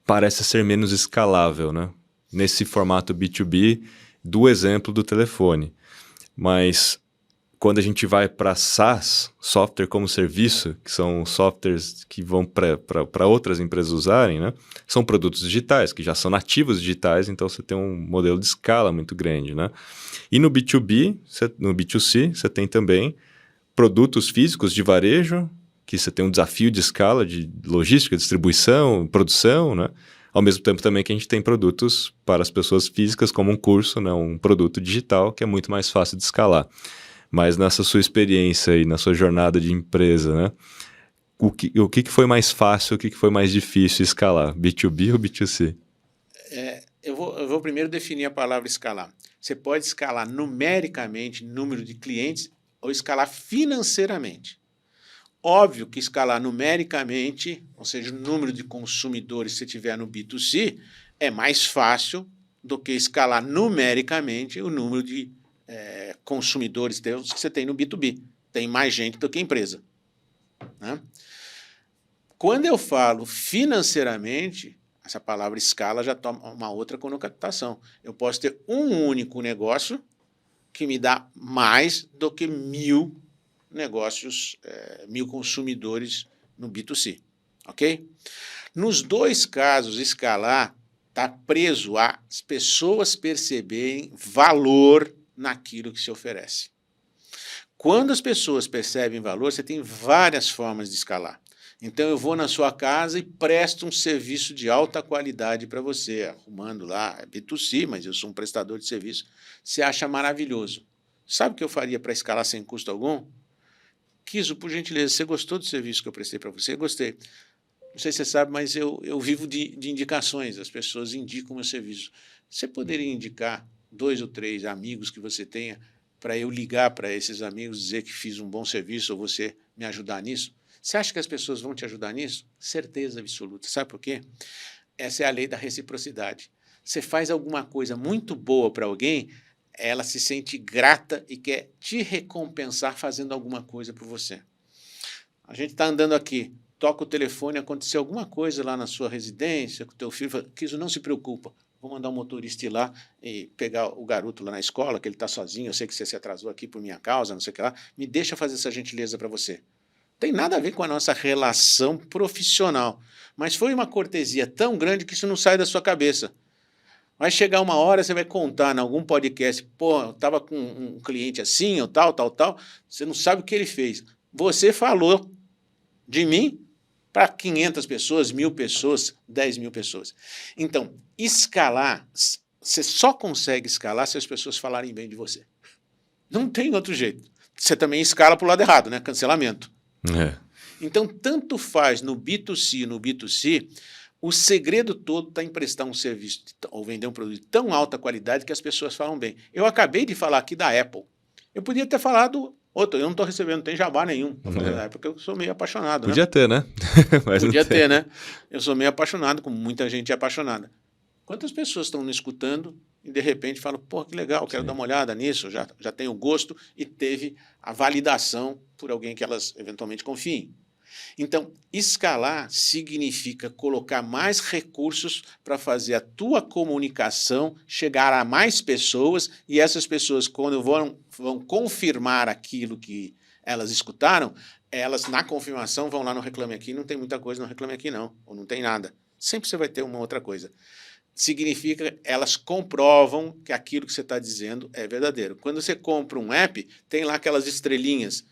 parece ser menos escalável, né? Nesse formato B2B, do exemplo do telefone. Mas quando a gente vai para SaaS, software como serviço, que são softwares que vão para outras empresas usarem, né? São produtos digitais, que já são nativos digitais, então você tem um modelo de escala muito grande, né? E no B2B, no B2C, você tem também produtos físicos de varejo, que você tem um desafio de escala, de logística, distribuição, produção, né? Ao mesmo tempo também que a gente tem produtos para as pessoas físicas, como um curso, né? Um produto digital, que é muito mais fácil de escalar. Mas nessa sua experiência e na sua jornada de empresa, né? O que foi mais fácil, o que foi mais difícil escalar? B2B ou B2C? Eu vou primeiro definir a palavra escalar. Você pode escalar numericamente, número de clientes, ou escalar financeiramente. Óbvio que escalar numericamente, ou seja, o número de consumidores que você tiver no B2C, é mais fácil do que escalar numericamente o número de consumidores que você tem no B2B. Tem mais gente do que empresa. Né? Quando eu falo financeiramente, essa palavra escala já toma uma outra conotação. Eu posso ter um único negócio que me dá mais do que 1.000 negócios, 1.000 consumidores no B2C. Ok? Nos dois casos, escalar está preso às pessoas perceberem valor naquilo que se oferece. Quando as pessoas percebem valor, você tem várias formas de escalar. Então eu vou na sua casa e presto um serviço de alta qualidade para você, arrumando lá, é B2C, mas eu sou um prestador de serviço. Você acha maravilhoso. Sabe o que eu faria para escalar sem custo algum? Kiso, por gentileza, você gostou do serviço que eu prestei para você? Gostei. Não sei se você sabe, mas eu vivo de indicações, as pessoas indicam o meu serviço. Você poderia indicar 2 ou 3 amigos que você tenha para eu ligar para esses amigos, dizer que fiz um bom serviço ou você me ajudar nisso? Você acha que as pessoas vão te ajudar nisso? Certeza absoluta. Sabe por quê? Essa é a lei da reciprocidade. Você faz alguma coisa muito boa para alguém, ela se sente grata e quer te recompensar fazendo alguma coisa por você. A gente está andando aqui, toca o telefone, aconteceu alguma coisa lá na sua residência, com o teu filho, fala, Kiso, não se preocupa, vou mandar um motorista ir lá e pegar o garoto lá na escola, que ele está sozinho, eu sei que você se atrasou aqui por minha causa, não sei o que lá, me deixa fazer essa gentileza para você. Tem nada a ver com a nossa relação profissional, mas foi uma cortesia tão grande que isso não sai da sua cabeça. Vai chegar uma hora, você vai contar em algum podcast, pô, eu estava com um cliente assim, ou tal, você não sabe o que ele fez. Você falou de mim para 500 pessoas, 1.000 pessoas, 10.000 pessoas. Então, escalar, você só consegue escalar se as pessoas falarem bem de você. Não tem outro jeito. Você também escala para o lado errado, né? Cancelamento. É. Então, tanto faz no B2C e no B2C, o segredo todo está em prestar um serviço ou vender um produto de tão alta qualidade que as pessoas falam bem. Eu acabei de falar aqui da Apple. Eu podia ter falado outro, eu não estou recebendo, não tem jabá nenhum para falar da Apple, porque eu sou meio apaixonado. Podia ter, né? Mas podia não tem. ter, né? Eu sou meio apaixonado, como muita gente é apaixonada. Quantas pessoas estão me escutando e de repente falam, pô, que legal, quero dar uma olhada nisso, já tenho gosto e teve a validação por alguém que elas eventualmente confiem. Então, escalar significa colocar mais recursos para fazer a tua comunicação chegar a mais pessoas e essas pessoas, quando vão confirmar aquilo que elas escutaram, elas, na confirmação, vão lá no Reclame Aqui, não tem muita coisa no Reclame Aqui não, ou não tem nada. Sempre você vai ter uma outra coisa. Significa elas comprovam que aquilo que você está dizendo é verdadeiro. Quando você compra um app, tem lá aquelas estrelinhas,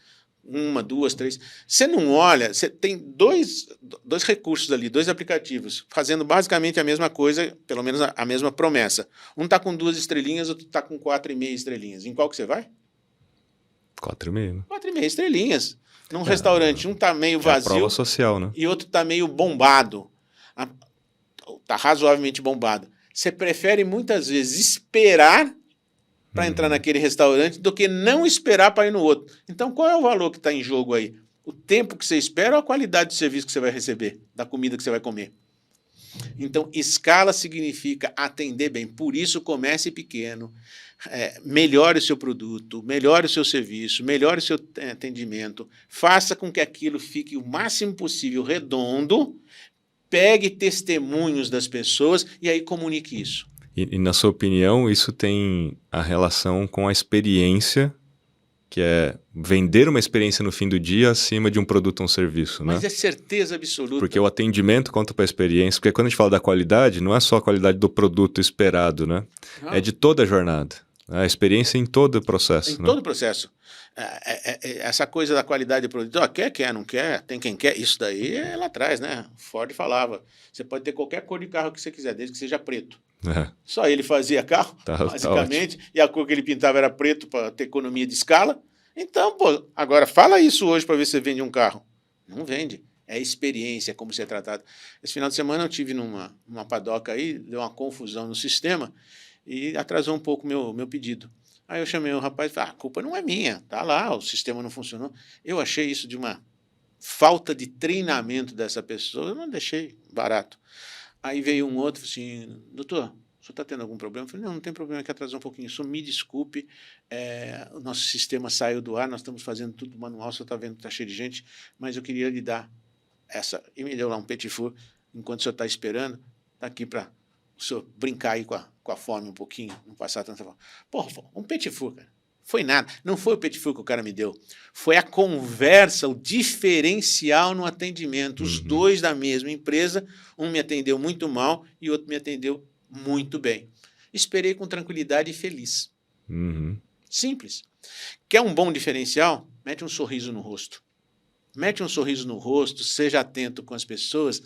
1, 2, 3. Você não olha, você tem dois recursos ali, 2 aplicativos, fazendo basicamente a mesma coisa, pelo menos a mesma promessa. Um está com 2 estrelinhas, outro está com 4,5 estrelinhas. Em qual que você vai? 4,5. 4,5 estrelinhas. Num restaurante, um está meio vazio prova social, né? e outro está meio bombado. Está razoavelmente bombado. Você prefere muitas vezes esperar para entrar naquele restaurante do que não esperar para ir no outro. Então, qual é o valor que está em jogo aí? O tempo que você espera ou a qualidade do serviço que você vai receber, da comida que você vai comer? Então, escala significa atender bem. Por isso, comece pequeno, melhore o seu produto, melhore o seu serviço, melhore o seu atendimento, faça com que aquilo fique o máximo possível redondo, pegue testemunhos das pessoas e aí comunique isso. E na sua opinião, isso tem a relação com a experiência, que é vender uma experiência no fim do dia acima de um produto ou um serviço, né? Mas é certeza absoluta. Porque o atendimento conta para a experiência, porque quando a gente fala da qualidade, não é só a qualidade do produto esperado, né? Não. É de toda a jornada. A experiência em todo o processo. Em todo o processo. Essa coisa da qualidade do produto, quer, não quer, tem quem quer, isso daí é lá atrás, né? Ford falava, você pode ter qualquer cor de carro que você quiser, desde que seja preto. Só ele fazia carro, basicamente, e a cor que ele pintava era preto para ter economia de escala. Então, pô, agora fala isso hoje para ver se você vende um carro. Não vende. É experiência, é como ser tratado. Esse final de semana eu tive numa padoca aí, deu uma confusão no sistema e atrasou um pouco meu pedido. Aí eu chamei o rapaz e falei, a culpa não é minha, tá lá, o sistema não funcionou. Eu achei isso de uma falta de treinamento dessa pessoa, eu não deixei barato. Aí veio um outro assim, doutor, o senhor está tendo algum problema? Eu falei, não tem problema, é que atrasou um pouquinho. Só me desculpe, o nosso sistema saiu do ar, nós estamos fazendo tudo manual, o senhor está vendo que está cheio de gente, mas eu queria lhe dar essa. E me deu lá um petit four, enquanto o senhor está esperando, está aqui para o senhor brincar aí com a fome um pouquinho, não passar tanta fome. Porra, um petit four, cara. Foi nada. Não foi o petit four que o cara me deu. Foi a conversa, o diferencial no atendimento. Os dois da mesma empresa, um me atendeu muito mal e o outro me atendeu muito bem. Esperei com tranquilidade e feliz. Simples. Quer um bom diferencial? Mete um sorriso no rosto. mete um sorriso no rosto, seja atento com as pessoas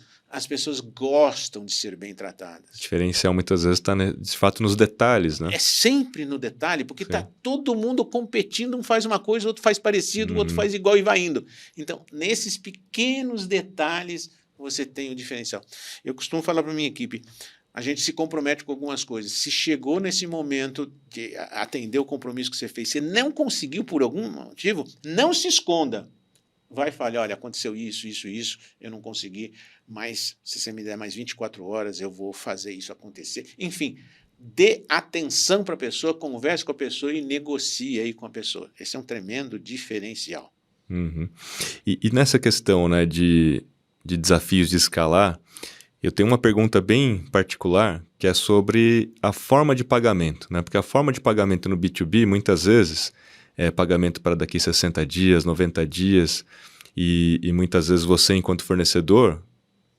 gostam de ser bem tratadas. O diferencial muitas vezes está, de fato, nos detalhes, né? É sempre no detalhe, porque Sim. está todo mundo competindo, um faz uma coisa, o outro faz parecido, o outro faz igual e vai indo. Então, nesses pequenos detalhes, você tem o diferencial. Eu costumo falar para a minha equipe, a gente se compromete com algumas coisas. Se chegou nesse momento de atender o compromisso que você fez, você não conseguiu por algum motivo, não se esconda. Vai falar, olha, aconteceu isso, eu não consegui, mas se você me der mais 24 horas, eu vou fazer isso acontecer. Enfim, dê atenção para a pessoa, converse com a pessoa e negocie aí com a pessoa. Esse é um tremendo diferencial. Uhum. E nessa questão, né, de desafios de escalar, eu tenho uma pergunta bem particular, que é sobre a forma de pagamento, né? Porque a forma de pagamento no B2B, muitas vezes, é pagamento para daqui 60 dias, 90 dias, e muitas vezes você, enquanto fornecedor,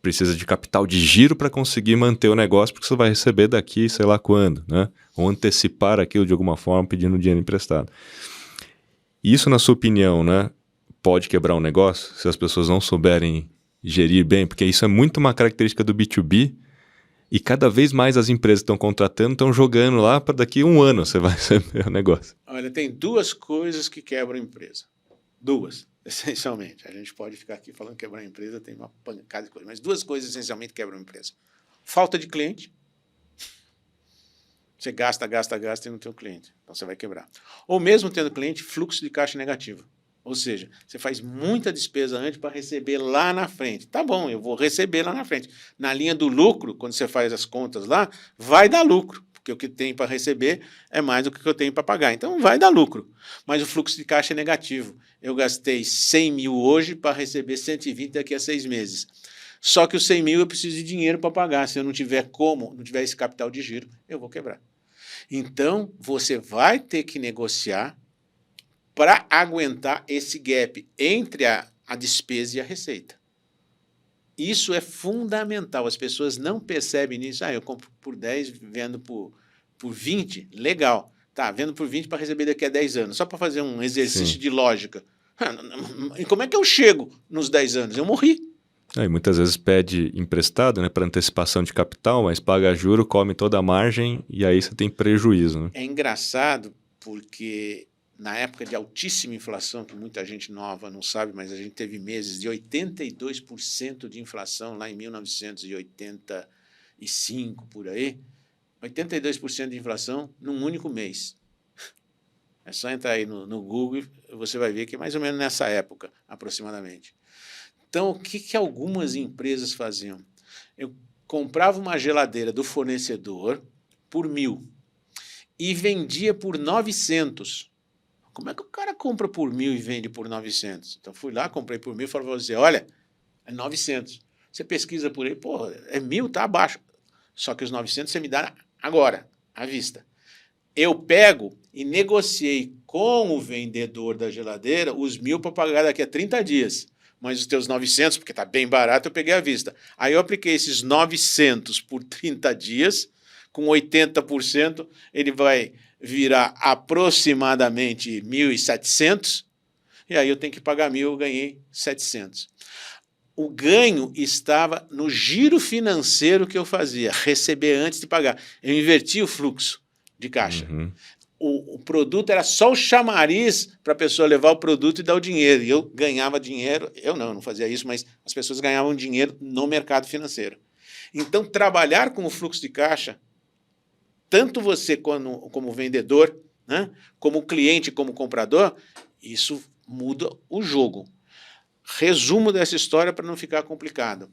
precisa de capital de giro para conseguir manter o negócio, porque você vai receber daqui sei lá quando, né? Ou antecipar aquilo de alguma forma pedindo dinheiro emprestado. Isso, na sua opinião, né, pode quebrar um negócio se as pessoas não souberem gerir bem? Porque isso é muito uma característica do B2B, e cada vez mais as empresas que estão contratando estão jogando lá para daqui um ano você vai receber o negócio. Olha, tem duas coisas que quebram a empresa. Duas, essencialmente. A gente pode ficar aqui falando que quebrar a empresa, tem uma pancada de coisas, mas duas coisas essencialmente quebram a empresa. Falta de cliente. Você gasta e não tem o cliente. Então você vai quebrar. Ou mesmo tendo cliente, fluxo de caixa negativo. Ou seja, você faz muita despesa antes para receber lá na frente. Tá bom, eu vou receber lá na frente. Na linha do lucro, quando você faz as contas lá, vai dar lucro, porque o que tem para receber é mais do que eu tenho para pagar. Então vai dar lucro. Mas o fluxo de caixa é negativo. Eu gastei 100 mil hoje para receber 120 daqui a 6 meses. Só que os 100 mil eu preciso de dinheiro para pagar. Se eu não tiver não tiver esse capital de giro, eu vou quebrar. Então, você vai ter que negociar para aguentar esse gap entre a despesa e a receita. Isso é fundamental. As pessoas não percebem nisso. Eu compro por 10, vendo por 20, legal. Tá, vendo por 20 para receber daqui a 10 anos. Só para fazer um exercício de lógica. E como é que eu chego nos 10 anos? Eu morri. E muitas vezes pede emprestado, né, para antecipação de capital, mas paga juro, come toda a margem e aí você tem prejuízo. Né? É engraçado porque na época de altíssima inflação, que muita gente nova não sabe, mas a gente teve meses de 82% de inflação lá em 1985, por aí. 82% de inflação num único mês. É só entrar aí no Google e você vai ver que é mais ou menos nessa época, aproximadamente. Então, o que algumas empresas faziam? Eu comprava uma geladeira do fornecedor por 1.000 e vendia por 900. Como é que o cara compra por 1.000 e vende por 900? Então, fui lá, comprei por 1.000 e falei para você, olha, é 900. Você pesquisa por aí, pô, é 1.000, tá abaixo. Só que os 900 você me dá agora, à vista. Eu pego e negociei com o vendedor da geladeira os 1.000 para pagar daqui a 30 dias. Mas os teus 900, porque está bem barato, eu peguei à vista. Aí eu apliquei esses 900 por 30 dias, com 80%, ele vai virar aproximadamente 1.700, e aí eu tenho que pagar 1.000, eu ganhei 700. O ganho estava no giro financeiro que eu fazia, receber antes de pagar. Eu inverti o fluxo de caixa. Uhum. O produto era só o chamariz para a pessoa levar o produto e dar o dinheiro. E eu ganhava dinheiro, eu não fazia isso, mas as pessoas ganhavam dinheiro no mercado financeiro. Então, trabalhar com o fluxo de caixa, tanto você como vendedor, né, como cliente, como comprador, isso muda o jogo. Resumo dessa história para não ficar complicado.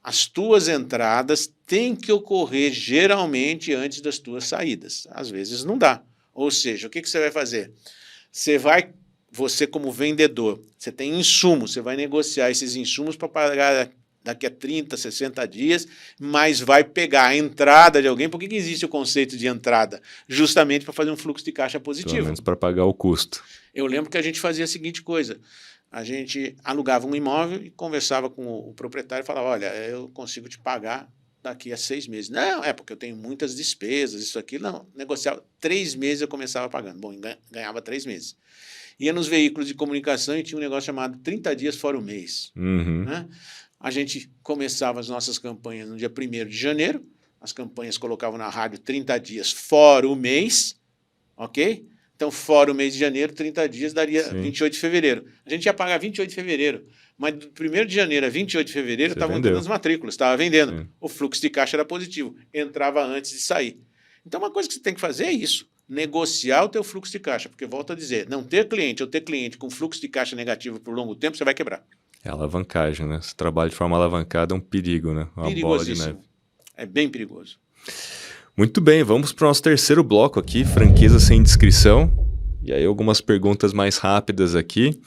As tuas entradas têm que ocorrer geralmente antes das tuas saídas. Às vezes não dá. Ou seja, o que você vai fazer? Você como vendedor, você tem insumos, você vai negociar esses insumos para pagar daqui a 30, 60 dias, mas vai pegar a entrada de alguém. Por que existe o conceito de entrada? Justamente para fazer um fluxo de caixa positivo. Pelo menos para pagar o custo. Eu lembro que a gente fazia a seguinte coisa. A gente alugava um imóvel e conversava com o proprietário e falava, olha, eu consigo te pagar daqui a 6 meses. Não, é porque eu tenho muitas despesas, isso aqui. Não, negociava 3 meses eu começava pagando. Bom, ganhava 3 meses. Ia nos veículos de comunicação e tinha um negócio chamado 30 dias fora o mês. Né? A gente começava as nossas campanhas no dia 1º de janeiro, as campanhas colocavam na rádio 30 dias fora o mês, ok? Então, fora o mês de janeiro, 30 dias daria 28 de fevereiro. A gente ia pagar 28 de fevereiro, mas do 1º de janeiro a 28 de fevereiro estavam todas as matrículas, estava vendendo. Sim. O fluxo de caixa era positivo, entrava antes de sair. Então, uma coisa que você tem que fazer é isso, negociar o teu fluxo de caixa, porque, volto a dizer, não ter cliente ou ter cliente com fluxo de caixa negativo por longo tempo, você vai quebrar. É alavancagem, né? Se trabalha de forma alavancada é um perigo, né? Uma bola de neve. É bem perigoso. Muito bem, vamos para o nosso terceiro bloco aqui, franqueza sem descrição. E aí algumas perguntas mais rápidas aqui.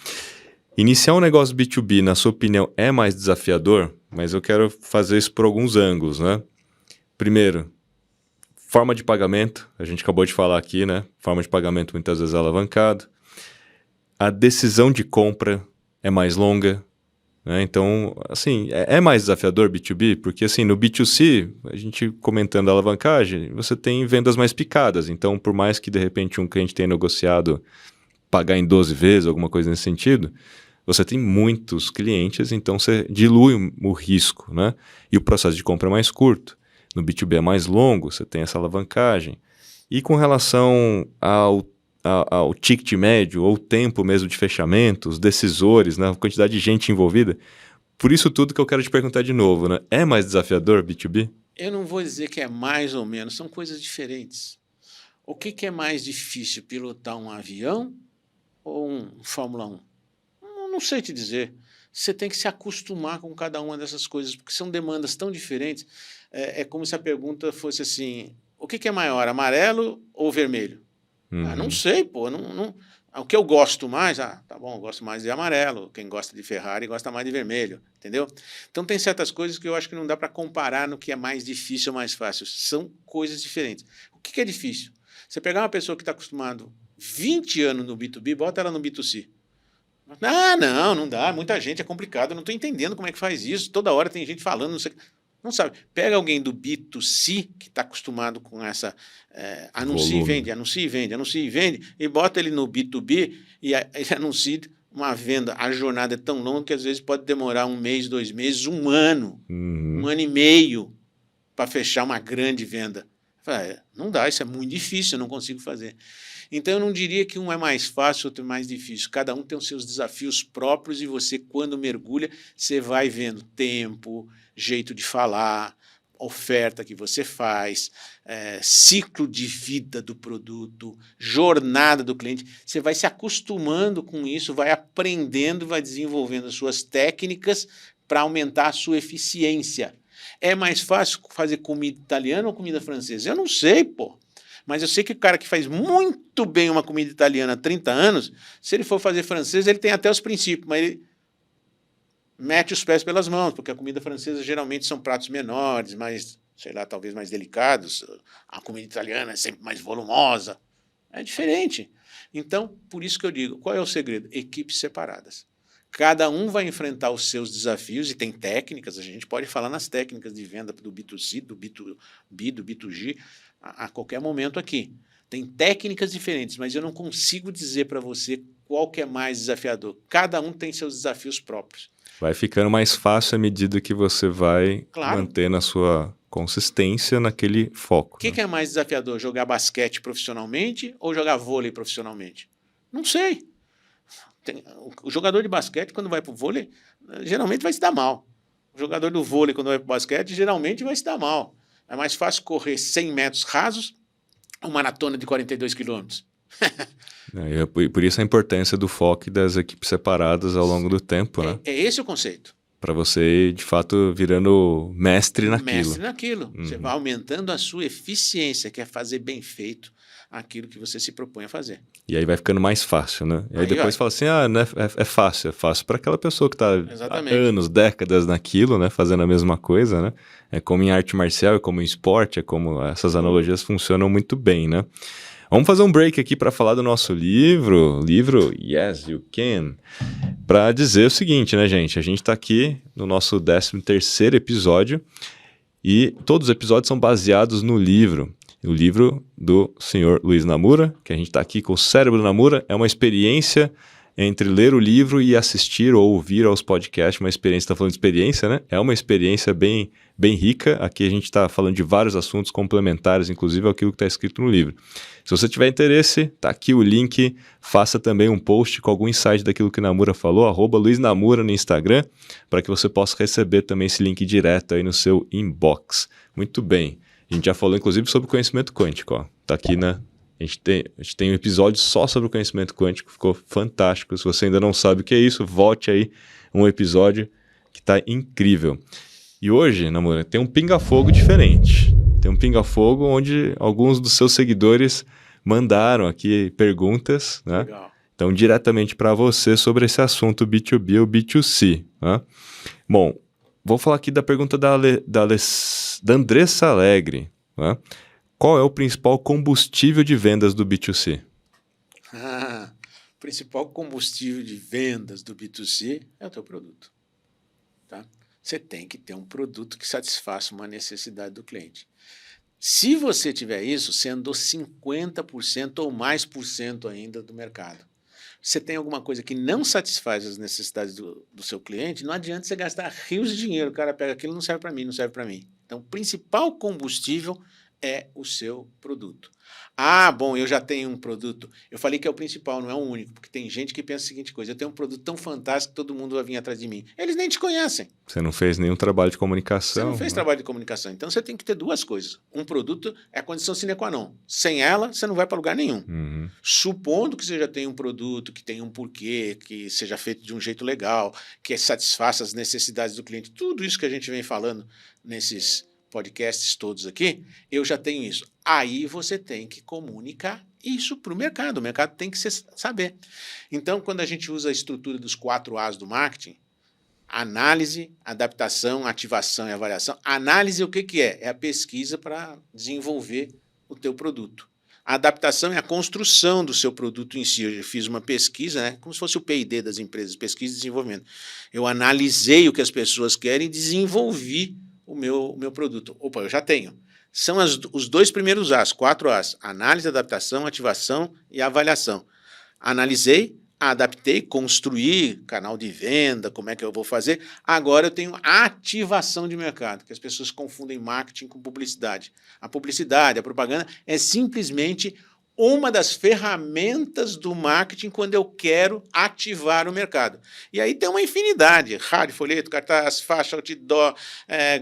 Iniciar um negócio B2B, na sua opinião, é mais desafiador? Mas eu quero fazer isso por alguns ângulos, né? Primeiro, forma de pagamento. A gente acabou de falar aqui, né? Forma de pagamento muitas vezes é alavancado. A decisão de compra é mais longa. Então, assim, é mais desafiador B2B, porque assim, no B2C, a gente comentando a alavancagem, você tem vendas mais picadas, então por mais que de repente um cliente tenha negociado pagar em 12 vezes, alguma coisa nesse sentido, você tem muitos clientes, então você dilui o risco, né? E o processo de compra é mais curto. No B2B é mais longo, você tem essa alavancagem. E com relação ao ticket médio, ou o tempo mesmo de fechamento, os decisores, né, a quantidade de gente envolvida. Por isso tudo que eu quero te perguntar de novo, né? É mais desafiador B2B? Eu não vou dizer que é mais ou menos, são coisas diferentes. O que é mais difícil, pilotar um avião ou um Fórmula 1? Não sei te dizer. Você tem que se acostumar com cada uma dessas coisas, porque são demandas tão diferentes. É como se a pergunta fosse assim, o que é maior, amarelo ou vermelho? Não sei, pô. O que eu gosto mais, tá bom, eu gosto mais de amarelo. Quem gosta de Ferrari gosta mais de vermelho, entendeu? Então tem certas coisas que eu acho que não dá para comparar no que é mais difícil ou mais fácil. São coisas diferentes. O que é difícil? Você pegar uma pessoa que está acostumado 20 anos no B2B, bota ela no B2C. Não dá, muita gente, é complicado, eu não estou entendendo como é que faz isso. Toda hora tem gente falando, não sei. Não sabe. Pega alguém do B2C, que está acostumado com essa anuncia e vende, anuncia e vende, anuncia e vende, e bota ele no B2B e ele anuncia uma venda. A jornada é tão longa que às vezes pode demorar 1 mês, 2 meses, 1 ano, 1 ano e meio para fechar uma grande venda. Não dá, isso é muito difícil, eu não consigo fazer. Então eu não diria que um é mais fácil, outro é mais difícil. Cada um tem os seus desafios próprios e você, quando mergulha, você vai vendo tempo, jeito de falar, oferta que você faz, ciclo de vida do produto, jornada do cliente. Você vai se acostumando com isso, vai aprendendo, vai desenvolvendo as suas técnicas para aumentar a sua eficiência. É mais fácil fazer comida italiana ou comida francesa? Eu não sei, pô. Mas eu sei que o cara que faz muito bem uma comida italiana há 30 anos, se ele for fazer francesa, ele tem até os princípios, mas ele mete os pés pelas mãos, porque a comida francesa geralmente são pratos menores, mais, sei lá, talvez mais delicados. A comida italiana é sempre mais volumosa. É diferente. Então, por isso que eu digo, qual é o segredo? Equipes separadas. Cada um vai enfrentar os seus desafios e tem técnicas, a gente pode falar nas técnicas de venda do B2C, do B2B, do B2G, a qualquer momento aqui. Tem técnicas diferentes, mas eu não consigo dizer para você qual que é mais desafiador. Cada um tem seus desafios próprios. Vai ficando mais fácil à medida que você vai manter na sua consistência naquele foco. O que é mais desafiador? Jogar basquete profissionalmente ou jogar vôlei profissionalmente? Não sei. O jogador de basquete, quando vai para o vôlei, geralmente vai se dar mal. O jogador do vôlei, quando vai para o basquete, geralmente vai se dar mal. É mais fácil correr 100 metros rasos ou maratona de 42 quilômetros. Por isso a importância do foco e das equipes separadas ao longo do tempo, né? É esse o conceito. Para você, de fato, virando mestre naquilo. Mestre naquilo. Você vai aumentando a sua eficiência, que é fazer bem feito aquilo que você se propõe a fazer. E aí vai ficando mais fácil, né? E aí depois fala assim, não é fácil. É fácil para aquela pessoa que está há anos, décadas naquilo, né? Fazendo a mesma coisa, né? É como em arte marcial, é como em esporte, é como essas analogias funcionam muito bem, né? Vamos fazer um break aqui para falar do nosso livro Yes, You Can, para dizer o seguinte, né, gente? A gente está aqui no nosso 13º episódio E todos os episódios são baseados no livro. O livro do senhor Luiz Namura, que a gente está aqui com o Cérebro Namura. É uma experiência entre ler o livro e assistir ou ouvir aos podcasts. Uma experiência, está falando de experiência, né? É uma experiência bem rica. Aqui a gente está falando de vários assuntos complementares, inclusive aquilo que está escrito no livro. Se você tiver interesse, está aqui o link. Faça também um post com algum insight daquilo que Namura falou, @LuizNamura no Instagram, para que você possa receber também esse link direto aí no seu inbox. Muito bem. A gente já falou, inclusive, sobre conhecimento quântico. Ó. Tá aqui a gente tem um episódio só sobre o conhecimento quântico, ficou fantástico. Se você ainda não sabe o que é isso, volte aí um episódio que está incrível. E hoje, Namura, tem um pinga-fogo diferente. Tem um pinga-fogo onde alguns dos seus seguidores mandaram aqui perguntas, né? Legal. Então, diretamente para você sobre esse assunto B2B ou B2C. Né? Bom, vou falar aqui da pergunta da Andressa Alegre. Né? Qual é o principal combustível de vendas do B2C? O principal combustível de vendas do B2C é o teu produto. Tá? Você tem que ter um produto que satisfaça uma necessidade do cliente. Se você tiver isso, você andou 50% ou mais por cento ainda do mercado. Você tem alguma coisa que não satisfaz as necessidades do seu cliente, não adianta você gastar rios de dinheiro. O cara pega aquilo, não serve para mim, não serve para mim. Então, o principal combustível é o seu produto. Ah, bom, eu já tenho um produto. Eu falei que é o principal, não é o único, porque tem gente que pensa a seguinte coisa: eu tenho um produto tão fantástico que todo mundo vai vir atrás de mim. Eles nem te conhecem. Você não fez nenhum trabalho de comunicação. Você não fez trabalho de comunicação. Então você tem que ter duas coisas. Um produto é a condição sine qua non. Sem ela, você não vai para lugar nenhum. Uhum. Supondo que você já tenha um produto, que tenha um porquê, que seja feito de um jeito legal, que satisfaça as necessidades do cliente, tudo isso que a gente vem falando nesses podcasts todos aqui, eu já tenho isso. Aí você tem que comunicar isso para o mercado. O mercado tem que saber. Então, quando a gente usa a estrutura dos 4 As do marketing, análise, adaptação, ativação e avaliação. Análise, o que é? É a pesquisa para desenvolver o teu produto. A adaptação é a construção do seu produto em si. Eu fiz uma pesquisa, né, como se fosse o P&D das empresas, pesquisa e desenvolvimento. Eu analisei o que as pessoas querem e desenvolvi o meu produto. Opa, eu já tenho. São os 2 primeiros As, 4 As. Análise, adaptação, ativação e avaliação. Analisei, adaptei, construí canal de venda, como é que eu vou fazer. Agora eu tenho ativação de mercado, que as pessoas confundem marketing com publicidade. A publicidade, a propaganda, é simplesmente uma das ferramentas do marketing quando eu quero ativar o mercado. E aí tem uma infinidade: rádio, folheto, cartaz, faixa, outdoor,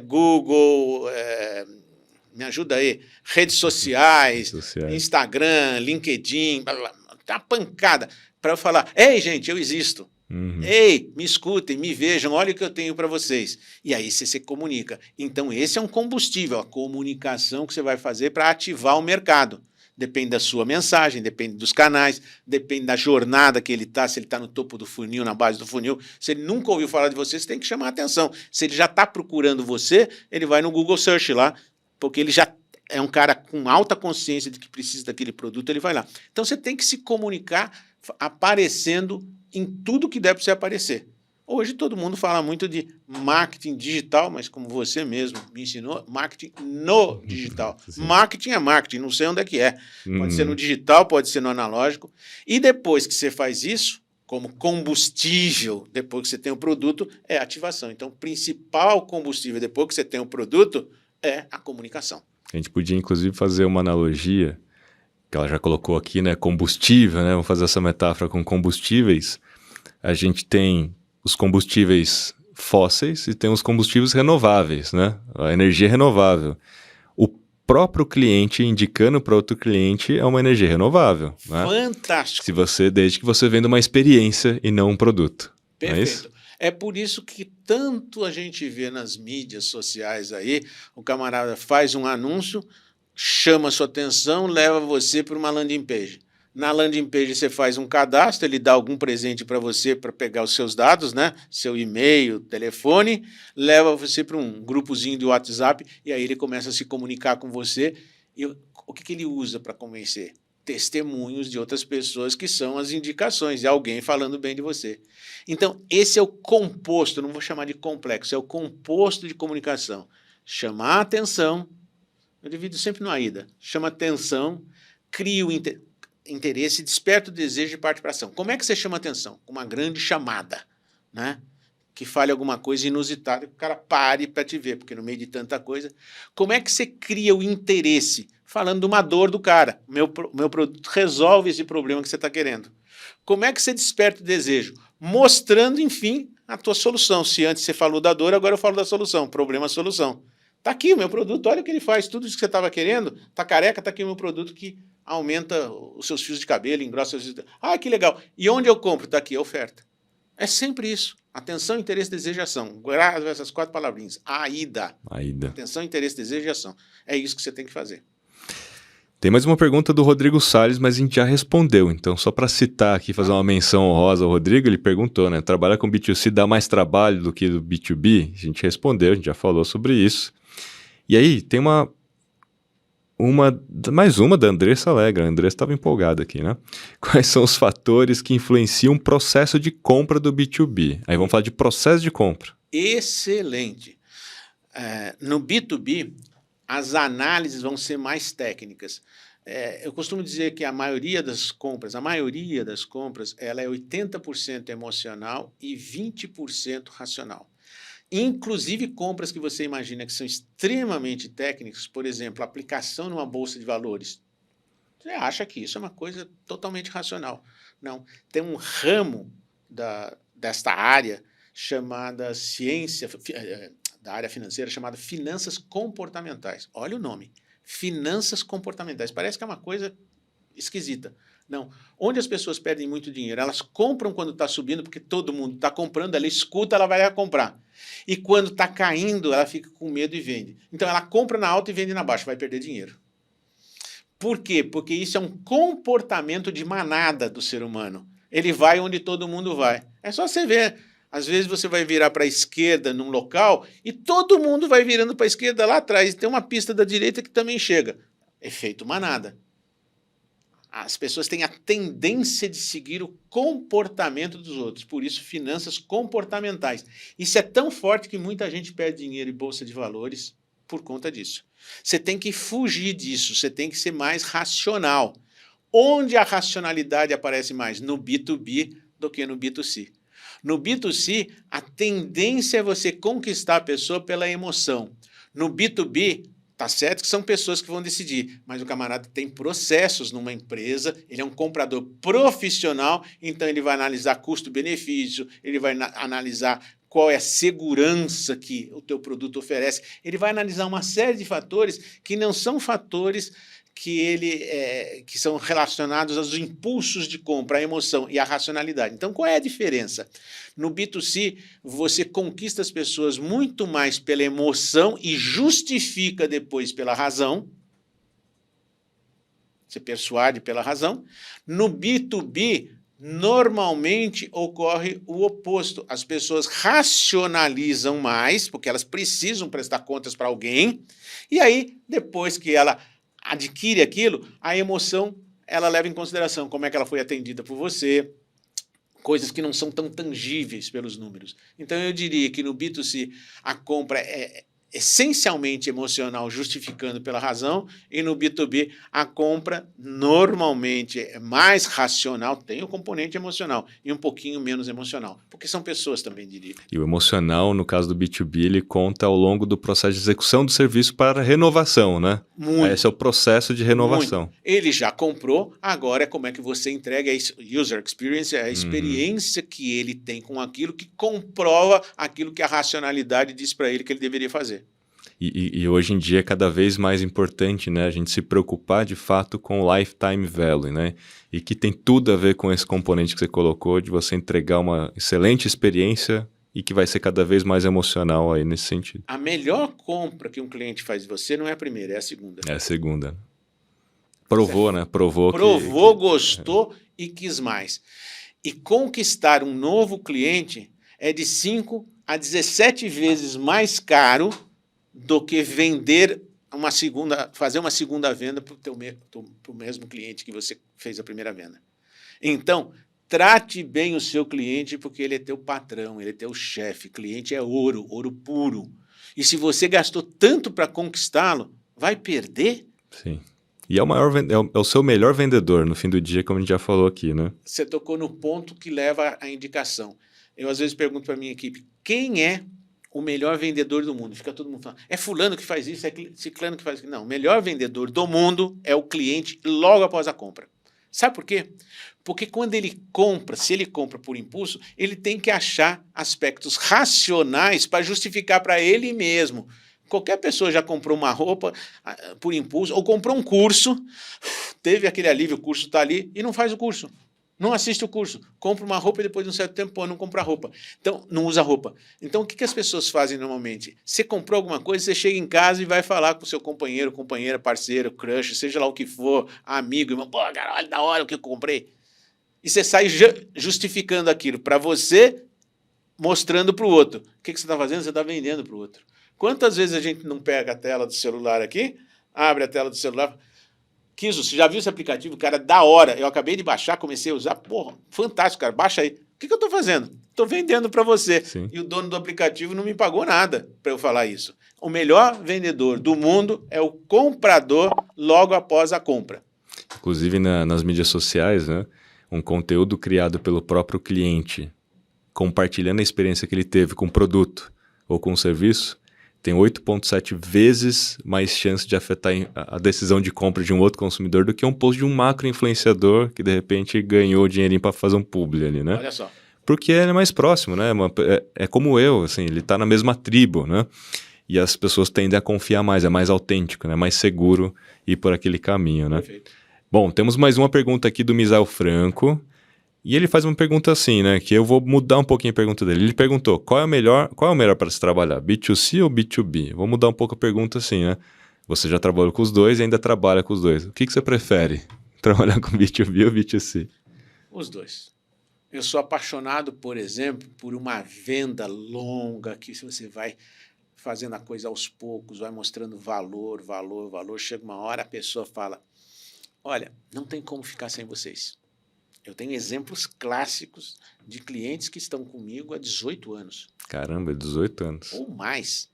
Google, me ajuda aí, redes sociais, Instagram, LinkedIn, blá, blá, tá uma pancada para eu falar: ei, gente, eu existo. Uhum. Ei, me escutem, me vejam, olha o que eu tenho para vocês. E aí você se comunica. Então esse é um combustível, a comunicação que você vai fazer para ativar o mercado. Depende da sua mensagem, depende dos canais, depende da jornada que ele está, se ele está no topo do funil, na base do funil. Se ele nunca ouviu falar de você, você tem que chamar a atenção. Se ele já está procurando você, ele vai no Google Search lá, porque ele já é um cara com alta consciência de que precisa daquele produto, ele vai lá. Então você tem que se comunicar aparecendo em tudo que der para você aparecer. Hoje todo mundo fala muito de marketing digital, mas como você mesmo me ensinou, marketing no digital. Sim. Marketing é marketing, não sei onde é que é. Pode ser no digital, pode ser no analógico. E depois que você faz isso, como combustível, depois que você tem o produto, é a ativação. Então, o principal combustível depois que você tem o produto é a comunicação. A gente podia, inclusive, fazer uma analogia, que ela já colocou aqui, né? Combustível, né? Vamos fazer essa metáfora com combustíveis. A gente tem os combustíveis fósseis e tem os combustíveis renováveis, né? A energia renovável. O próprio cliente indicando para outro cliente é uma energia renovável. Né? Fantástico! Desde que você venda uma experiência e não um produto. Perfeito. É isso? É por isso que tanto a gente vê nas mídias sociais aí, o camarada faz um anúncio, chama a sua atenção, leva você para uma landing page. Na landing page você faz um cadastro, ele dá algum presente para você para pegar os seus dados, né? Seu e-mail, telefone, leva você para um grupozinho de WhatsApp e aí ele começa a se comunicar com você. E o que ele usa para convencer? Testemunhos de outras pessoas que são as indicações de alguém falando bem de você. Então, esse é o composto, não vou chamar de complexo, é o composto de comunicação. chamar a atenção, eu divido sempre no AIDA, chama atenção, cria o interesse, desperta o desejo e parte para ação. Como é que você chama atenção? Com uma grande chamada, né? Que fale alguma coisa inusitada, que o cara pare para te ver, porque no meio de tanta coisa. Como é que você cria o interesse? Falando de uma dor do cara. Meu produto resolve esse problema que você está querendo. Como é que você desperta o desejo? Mostrando, enfim, a tua solução. Se antes você falou da dor, agora eu falo da solução. Problema, solução. Está aqui o meu produto, olha o que ele faz. Tudo isso que você estava querendo, está careca, está aqui o meu produto que aumenta os seus fios de cabelo, engrossa os fios de... Ah, que legal. E onde eu compro? Está aqui a oferta. É sempre isso. Atenção, interesse, desejo e ação. Grava essas 4 palavrinhas. AIDA. AIDA. Atenção, interesse, desejo e ação. É isso que você tem que fazer. Tem mais uma pergunta do Rodrigo Salles, mas a gente já respondeu. Então, só para citar aqui, fazer uma menção honrosa ao Rodrigo, ele perguntou, né? Trabalhar com B2C dá mais trabalho do que do B2B? A gente respondeu, a gente já falou sobre isso. E aí, tem mais uma da Andressa Alegra. A Andressa estava empolgada aqui, né? Quais são os fatores que influenciam o processo de compra do B2B? Aí vamos falar de processo de compra. Excelente. No B2B, as análises vão ser mais técnicas. Eu costumo dizer que a maioria das compras, ela é 80% emocional e 20% racional. Inclusive compras que você imagina que são extremamente técnicas, por exemplo, aplicação numa bolsa de valores. Você acha que isso é uma coisa totalmente racional. Não, tem um ramo desta área chamada da área financeira, chamada finanças comportamentais. Olha o nome, finanças comportamentais. Parece que é uma coisa esquisita. Não. Onde as pessoas perdem muito dinheiro? Elas compram quando está subindo, porque todo mundo está comprando, ela escuta, ela vai lá comprar. E quando está caindo, ela fica com medo e vende. Então, ela compra na alta e vende na baixa, vai perder dinheiro. Por quê? Porque isso é um comportamento de manada do ser humano. Ele vai onde todo mundo vai. É só você ver. Às vezes você vai virar para a esquerda num local e todo mundo vai virando para a esquerda lá atrás. E tem uma pista da direita que também chega. Efeito manada. As pessoas têm a tendência de seguir o comportamento dos outros, por isso finanças comportamentais. Isso é tão forte que muita gente perde dinheiro em bolsa de valores por conta disso. Você tem que fugir disso, você tem que ser mais racional. Onde a racionalidade aparece mais? No B2B do que no B2C. No B2C, a tendência é você conquistar a pessoa pela emoção. No B2B, tá certo que são pessoas que vão decidir, mas o camarada tem processos numa empresa, ele é um comprador profissional, então ele vai analisar custo-benefício, ele vai analisar qual é a segurança que o teu produto oferece, ele vai analisar uma série de fatores que não são fatores que são relacionados aos impulsos de compra, a emoção e a racionalidade. Então, qual é a diferença? No B2C, você conquista as pessoas muito mais pela emoção e justifica depois pela razão. Você persuade pela razão. No B2B, normalmente ocorre o oposto. As pessoas racionalizam mais, porque elas precisam prestar contas para alguém, e aí, depois que ela adquire aquilo, a emoção ela leva em consideração como é que ela foi atendida por você, coisas que não são tão tangíveis pelos números. Então eu diria que no B2C a compra é essencialmente emocional, justificando pela razão, e no B2B a compra normalmente é mais racional, tem o componente emocional, e um pouquinho menos emocional, porque são pessoas também, diria. E o emocional, no caso do B2B, ele conta ao longo do processo de execução do serviço para renovação, né? Muito. Esse é o processo de renovação. Muito. Ele já comprou, agora é como é que você entrega a user experience, a experiência que ele tem com aquilo que comprova aquilo que a racionalidade diz para ele que ele deveria fazer. E hoje em dia é cada vez mais importante, né, a gente se preocupar de fato com o lifetime value, né? E que tem tudo a ver com esse componente que você colocou, de você entregar uma excelente experiência e que vai ser cada vez mais emocional aí nesse sentido. A melhor compra que um cliente faz de você não é a primeira, é a segunda. É a segunda. Provou, né? Provou, gostou e quis mais. E conquistar um novo cliente é de 5 a 17 vezes mais caro do que fazer uma segunda venda para o mesmo cliente que você fez a primeira venda. Então, trate bem o seu cliente, porque ele é teu patrão, ele é teu chefe. Cliente é ouro, ouro puro. E se você gastou tanto para conquistá-lo, vai perder? Sim. E é o seu melhor vendedor no fim do dia, como a gente já falou aqui, né? Você tocou no ponto que leva à indicação. Eu às vezes pergunto para a minha equipe, quem é o melhor vendedor do mundo? Fica todo mundo falando, é fulano que faz isso, é ciclano que faz isso. Não, o melhor vendedor do mundo é o cliente logo após a compra. Sabe por quê? Porque quando ele compra, se ele compra por impulso, ele tem que achar aspectos racionais para justificar para ele mesmo. Qualquer pessoa já comprou uma roupa por impulso, ou comprou um curso, teve aquele alívio, o curso está ali, e não faz o curso. Não assiste o curso. Compra uma roupa e depois de um certo tempo, não compra roupa. Então, não usa roupa. Então, o que as pessoas fazem normalmente? Você comprou alguma coisa, você chega em casa e vai falar com o seu companheiro, companheira, parceiro, crush, seja lá o que for, amigo, irmão, pô, cara, olha da hora o que eu comprei. E você sai justificando aquilo para você, mostrando para o outro. O que você está fazendo? Você está vendendo para o outro. Quantas vezes a gente não pega a tela do celular aqui, abre a tela do celular... Kiso, você já viu esse aplicativo? Cara, da hora. Eu acabei de baixar, comecei a usar. Porra, fantástico, cara. Baixa aí. O que eu estou fazendo? Estou vendendo para você. Sim. E o dono do aplicativo não me pagou nada para eu falar isso. O melhor vendedor do mundo é o comprador logo após a compra. Inclusive nas mídias sociais, né? Um conteúdo criado pelo próprio cliente, compartilhando a experiência que ele teve com o produto ou com o serviço, tem 8,7 vezes mais chance de afetar a decisão de compra de um outro consumidor do que um post de um macro influenciador que de repente ganhou dinheirinho para fazer um publi ali, né? Olha só. Porque ele é mais próximo, né? É como eu, assim, ele está na mesma tribo, né? E as pessoas tendem a confiar mais, é mais autêntico, né? Mais seguro ir por aquele caminho, né? Perfeito. Bom, temos mais uma pergunta aqui do Misael Franco. E ele faz uma pergunta assim, né? Que eu vou mudar um pouquinho a pergunta dele. Ele perguntou, qual é o melhor para se trabalhar? B2C ou B2B? Vou mudar um pouco a pergunta assim, né? Você já trabalhou com os dois e ainda trabalha com os dois. O que você prefere? Trabalhar com B2B ou B2C? Os dois. Eu sou apaixonado, por exemplo, por uma venda longa, que se você vai fazendo a coisa aos poucos, vai mostrando valor, chega uma hora a pessoa fala, olha, não tem como ficar sem vocês. Eu tenho exemplos clássicos de clientes que estão comigo há 18 anos. Caramba, 18 anos. Ou mais.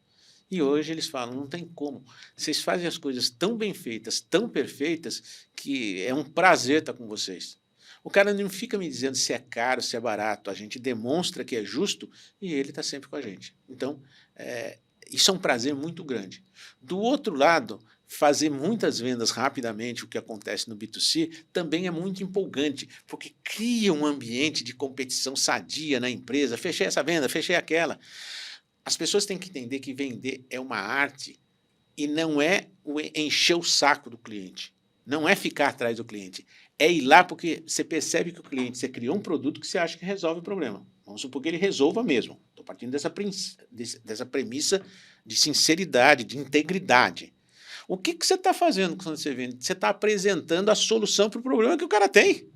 E hoje eles falam, não tem como. Vocês fazem as coisas tão bem feitas, tão perfeitas, que é um prazer estar com vocês. O cara não fica me dizendo se é caro, se é barato. A gente demonstra que é justo e ele está sempre com a gente. Então, isso é um prazer muito grande. Do outro lado, fazer muitas vendas rapidamente, o que acontece no B2C, também é muito empolgante, porque cria um ambiente de competição sadia na empresa. Fechei essa venda, fechei aquela. As pessoas têm que entender que vender é uma arte e não é encher o saco do cliente. Não é ficar atrás do cliente. É ir lá porque você percebe que o cliente, você criou um produto que você acha que resolve o problema. Vamos supor que ele resolva mesmo. Estou partindo dessa premissa de sinceridade, de integridade. O que você está fazendo quando você vende? Você está apresentando a solução para o problema que o cara tem.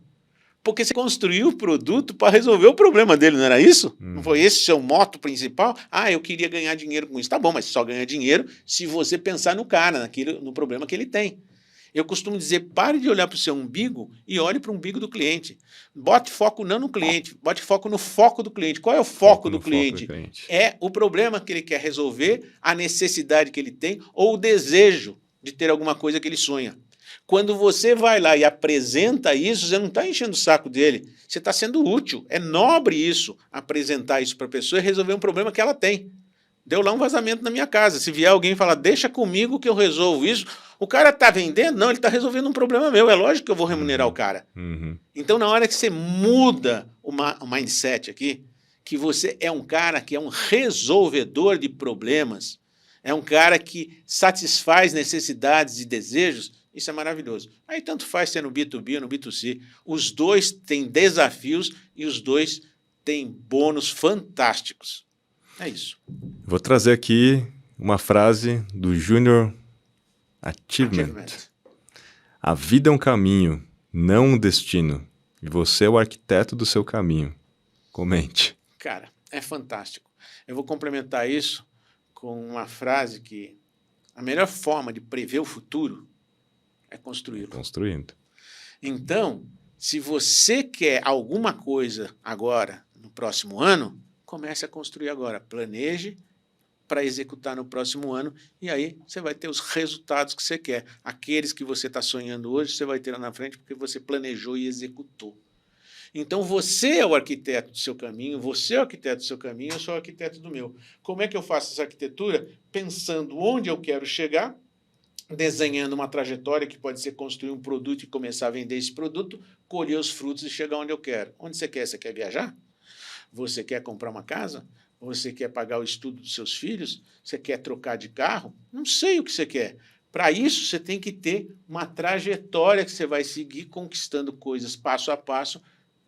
Porque você construiu o produto para resolver o problema dele, não era isso? Não foi esse o seu moto principal? Ah, eu queria ganhar dinheiro com isso. Tá bom, mas só ganha dinheiro se você pensar no cara, no problema que ele tem. Eu costumo dizer, pare de olhar para o seu umbigo e olhe para o umbigo do cliente. Bote foco não no cliente, bote foco no foco do cliente. Qual é o foco do cliente? É o problema que ele quer resolver, a necessidade que ele tem ou o desejo de ter alguma coisa que ele sonha. Quando você vai lá e apresenta isso, você não está enchendo o saco dele, você está sendo útil. É nobre isso, apresentar isso para a pessoa e resolver um problema que ela tem. Deu lá um vazamento na minha casa. Se vier alguém e falar, deixa comigo que eu resolvo isso, o cara está vendendo? Não, ele está resolvendo um problema meu. É lógico que eu vou remunerar o cara. Então, na hora que você muda o mindset aqui, que você é um cara que é um resolvedor de problemas, é um cara que satisfaz necessidades e desejos, isso é maravilhoso. Aí tanto faz ser no B2B ou no B2C. Os dois têm desafios e os dois têm bônus fantásticos. É isso. Vou trazer aqui uma frase do Junior Achievement. A vida é um caminho, não um destino. E você é o arquiteto do seu caminho. Comente. Cara, é fantástico. Eu vou complementar isso com uma frase que a melhor forma de prever o futuro é construí-lo. Construindo. Então, se você quer alguma coisa agora, no próximo ano, comece a construir agora. Planeje para executar no próximo ano, e aí você vai ter os resultados que você quer. Aqueles que você está sonhando hoje, você vai ter lá na frente porque você planejou e executou. Então, você é o arquiteto do seu caminho, você é o arquiteto do seu caminho, eu sou o arquiteto do meu. Como é que eu faço essa arquitetura? Pensando onde eu quero chegar, desenhando uma trajetória que pode ser construir um produto e começar a vender esse produto, colher os frutos e chegar onde eu quero. Onde você quer? Você quer viajar? Você quer comprar uma casa? Você quer pagar o estudo dos seus filhos? Você quer trocar de carro? Não sei o que você quer. Para isso, você tem que ter uma trajetória que você vai seguir conquistando coisas passo a passo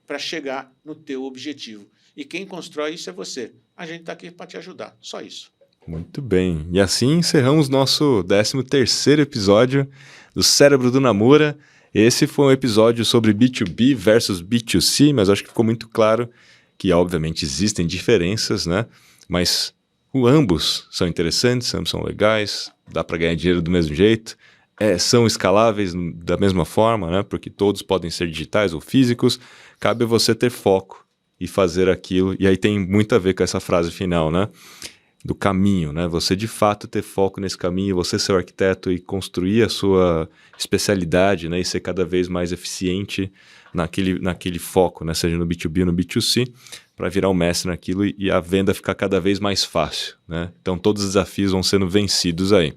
para chegar no teu objetivo. E quem constrói isso é você. A gente está aqui para te ajudar. Só isso. Muito bem. E assim encerramos nosso 13º episódio do Cérebro do Namura. Esse foi um episódio sobre B2B versus B2C, mas acho que ficou muito claro que, obviamente, existem diferenças, né? Mas ambos são interessantes, ambos são legais, dá para ganhar dinheiro do mesmo jeito, são escaláveis da mesma forma, né? Porque todos podem ser digitais ou físicos, cabe a você ter foco e fazer aquilo. E aí tem muito a ver com essa frase final, né? Do caminho, né? Você de fato ter foco nesse caminho, você ser o arquiteto e construir a sua especialidade, né? E ser cada vez mais eficiente naquele foco, né? Seja no B2B ou no B2C, para virar um mestre naquilo e a venda ficar cada vez mais fácil, né? Então todos os desafios vão sendo vencidos aí.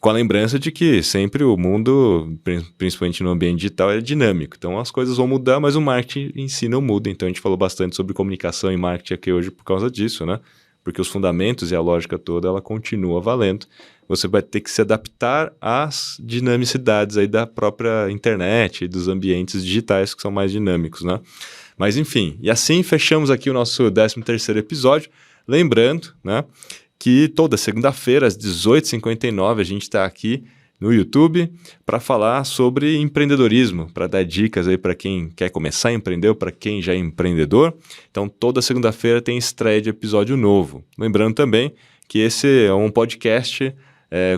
Com a lembrança de que sempre o mundo, principalmente no ambiente digital, é dinâmico. Então as coisas vão mudar, mas o marketing em si não muda. Então a gente falou bastante sobre comunicação e marketing aqui hoje por causa disso, né? Porque os fundamentos e a lógica toda, ela continua valendo. Você vai ter que se adaptar às dinamicidades aí da própria internet e dos ambientes digitais que são mais dinâmicos, né? Mas enfim, e assim fechamos aqui o nosso 13º episódio. Lembrando, né, que toda segunda-feira, às 18h59, a gente está aqui no YouTube para falar sobre empreendedorismo, para dar dicas aí para quem quer começar a empreender ou para quem já é empreendedor. Então, toda segunda-feira tem estreia de episódio novo. Lembrando também que esse é um podcast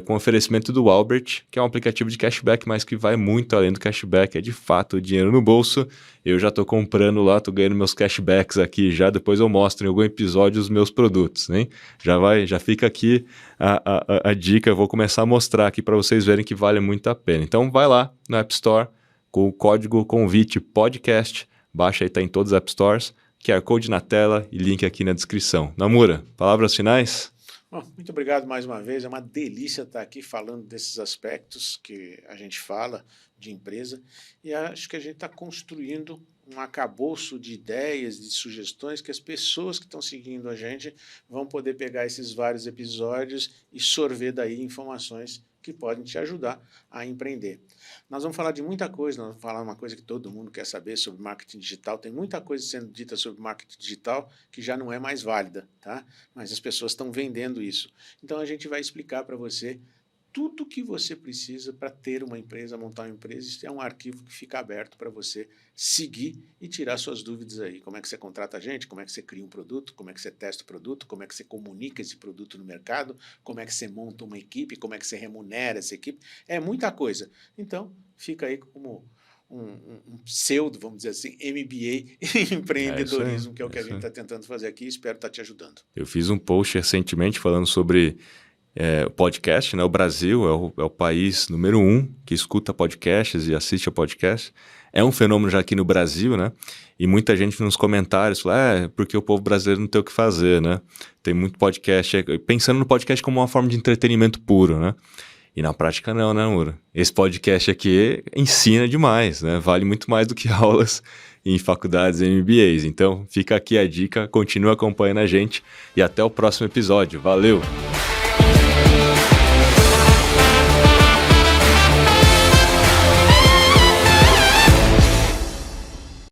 com oferecimento do Albert, que é um aplicativo de cashback, mas que vai muito além do cashback, é de fato dinheiro no bolso. Eu já estou comprando lá, estou ganhando meus cashbacks aqui já, depois eu mostro em algum episódio os meus produtos, hein? Já fica aqui a dica, eu vou começar a mostrar aqui para vocês verem que vale muito a pena. Então vai lá no App Store com o código convite podcast, baixa aí, está em todos os App Stores, QR Code na tela e link aqui na descrição. Namura, palavras finais? Bom, muito obrigado mais uma vez, é uma delícia estar aqui falando desses aspectos que a gente fala de empresa e acho que a gente está construindo um arcabouço de ideias, de sugestões que as pessoas que estão seguindo a gente vão poder pegar esses vários episódios e sorver daí informações que podem te ajudar a empreender. Nós vamos falar de muita coisa, nós vamos falar uma coisa que todo mundo quer saber sobre marketing digital, tem muita coisa sendo dita sobre marketing digital que já não é mais válida, tá? Mas as pessoas estão vendendo isso. Então a gente vai explicar para você tudo o que você precisa para ter uma empresa, montar uma empresa. Isso é um arquivo que fica aberto para você seguir e tirar suas dúvidas aí. Como é que você contrata a gente, como é que você cria um produto, como é que você testa o produto, como é que você comunica esse produto no mercado, como é que você monta uma equipe, como é que você remunera essa equipe. É muita coisa. Então, fica aí como um pseudo, vamos dizer assim, MBA em empreendedorismo, que é o que a gente está tentando fazer aqui e espero estar te ajudando. Eu fiz um post recentemente falando sobre o podcast, né? O Brasil é o país número 1 que escuta podcasts e assiste a podcast. É um fenômeno já aqui no Brasil, né? E muita gente nos comentários fala, porque o povo brasileiro não tem o que fazer, né? Tem muito podcast, pensando no podcast como uma forma de entretenimento puro, né? E na prática não, né, Namura? Esse podcast aqui ensina demais, né? Vale muito mais do que aulas em faculdades e MBAs. Então, fica aqui a dica, continua acompanhando a gente e até o próximo episódio. Valeu!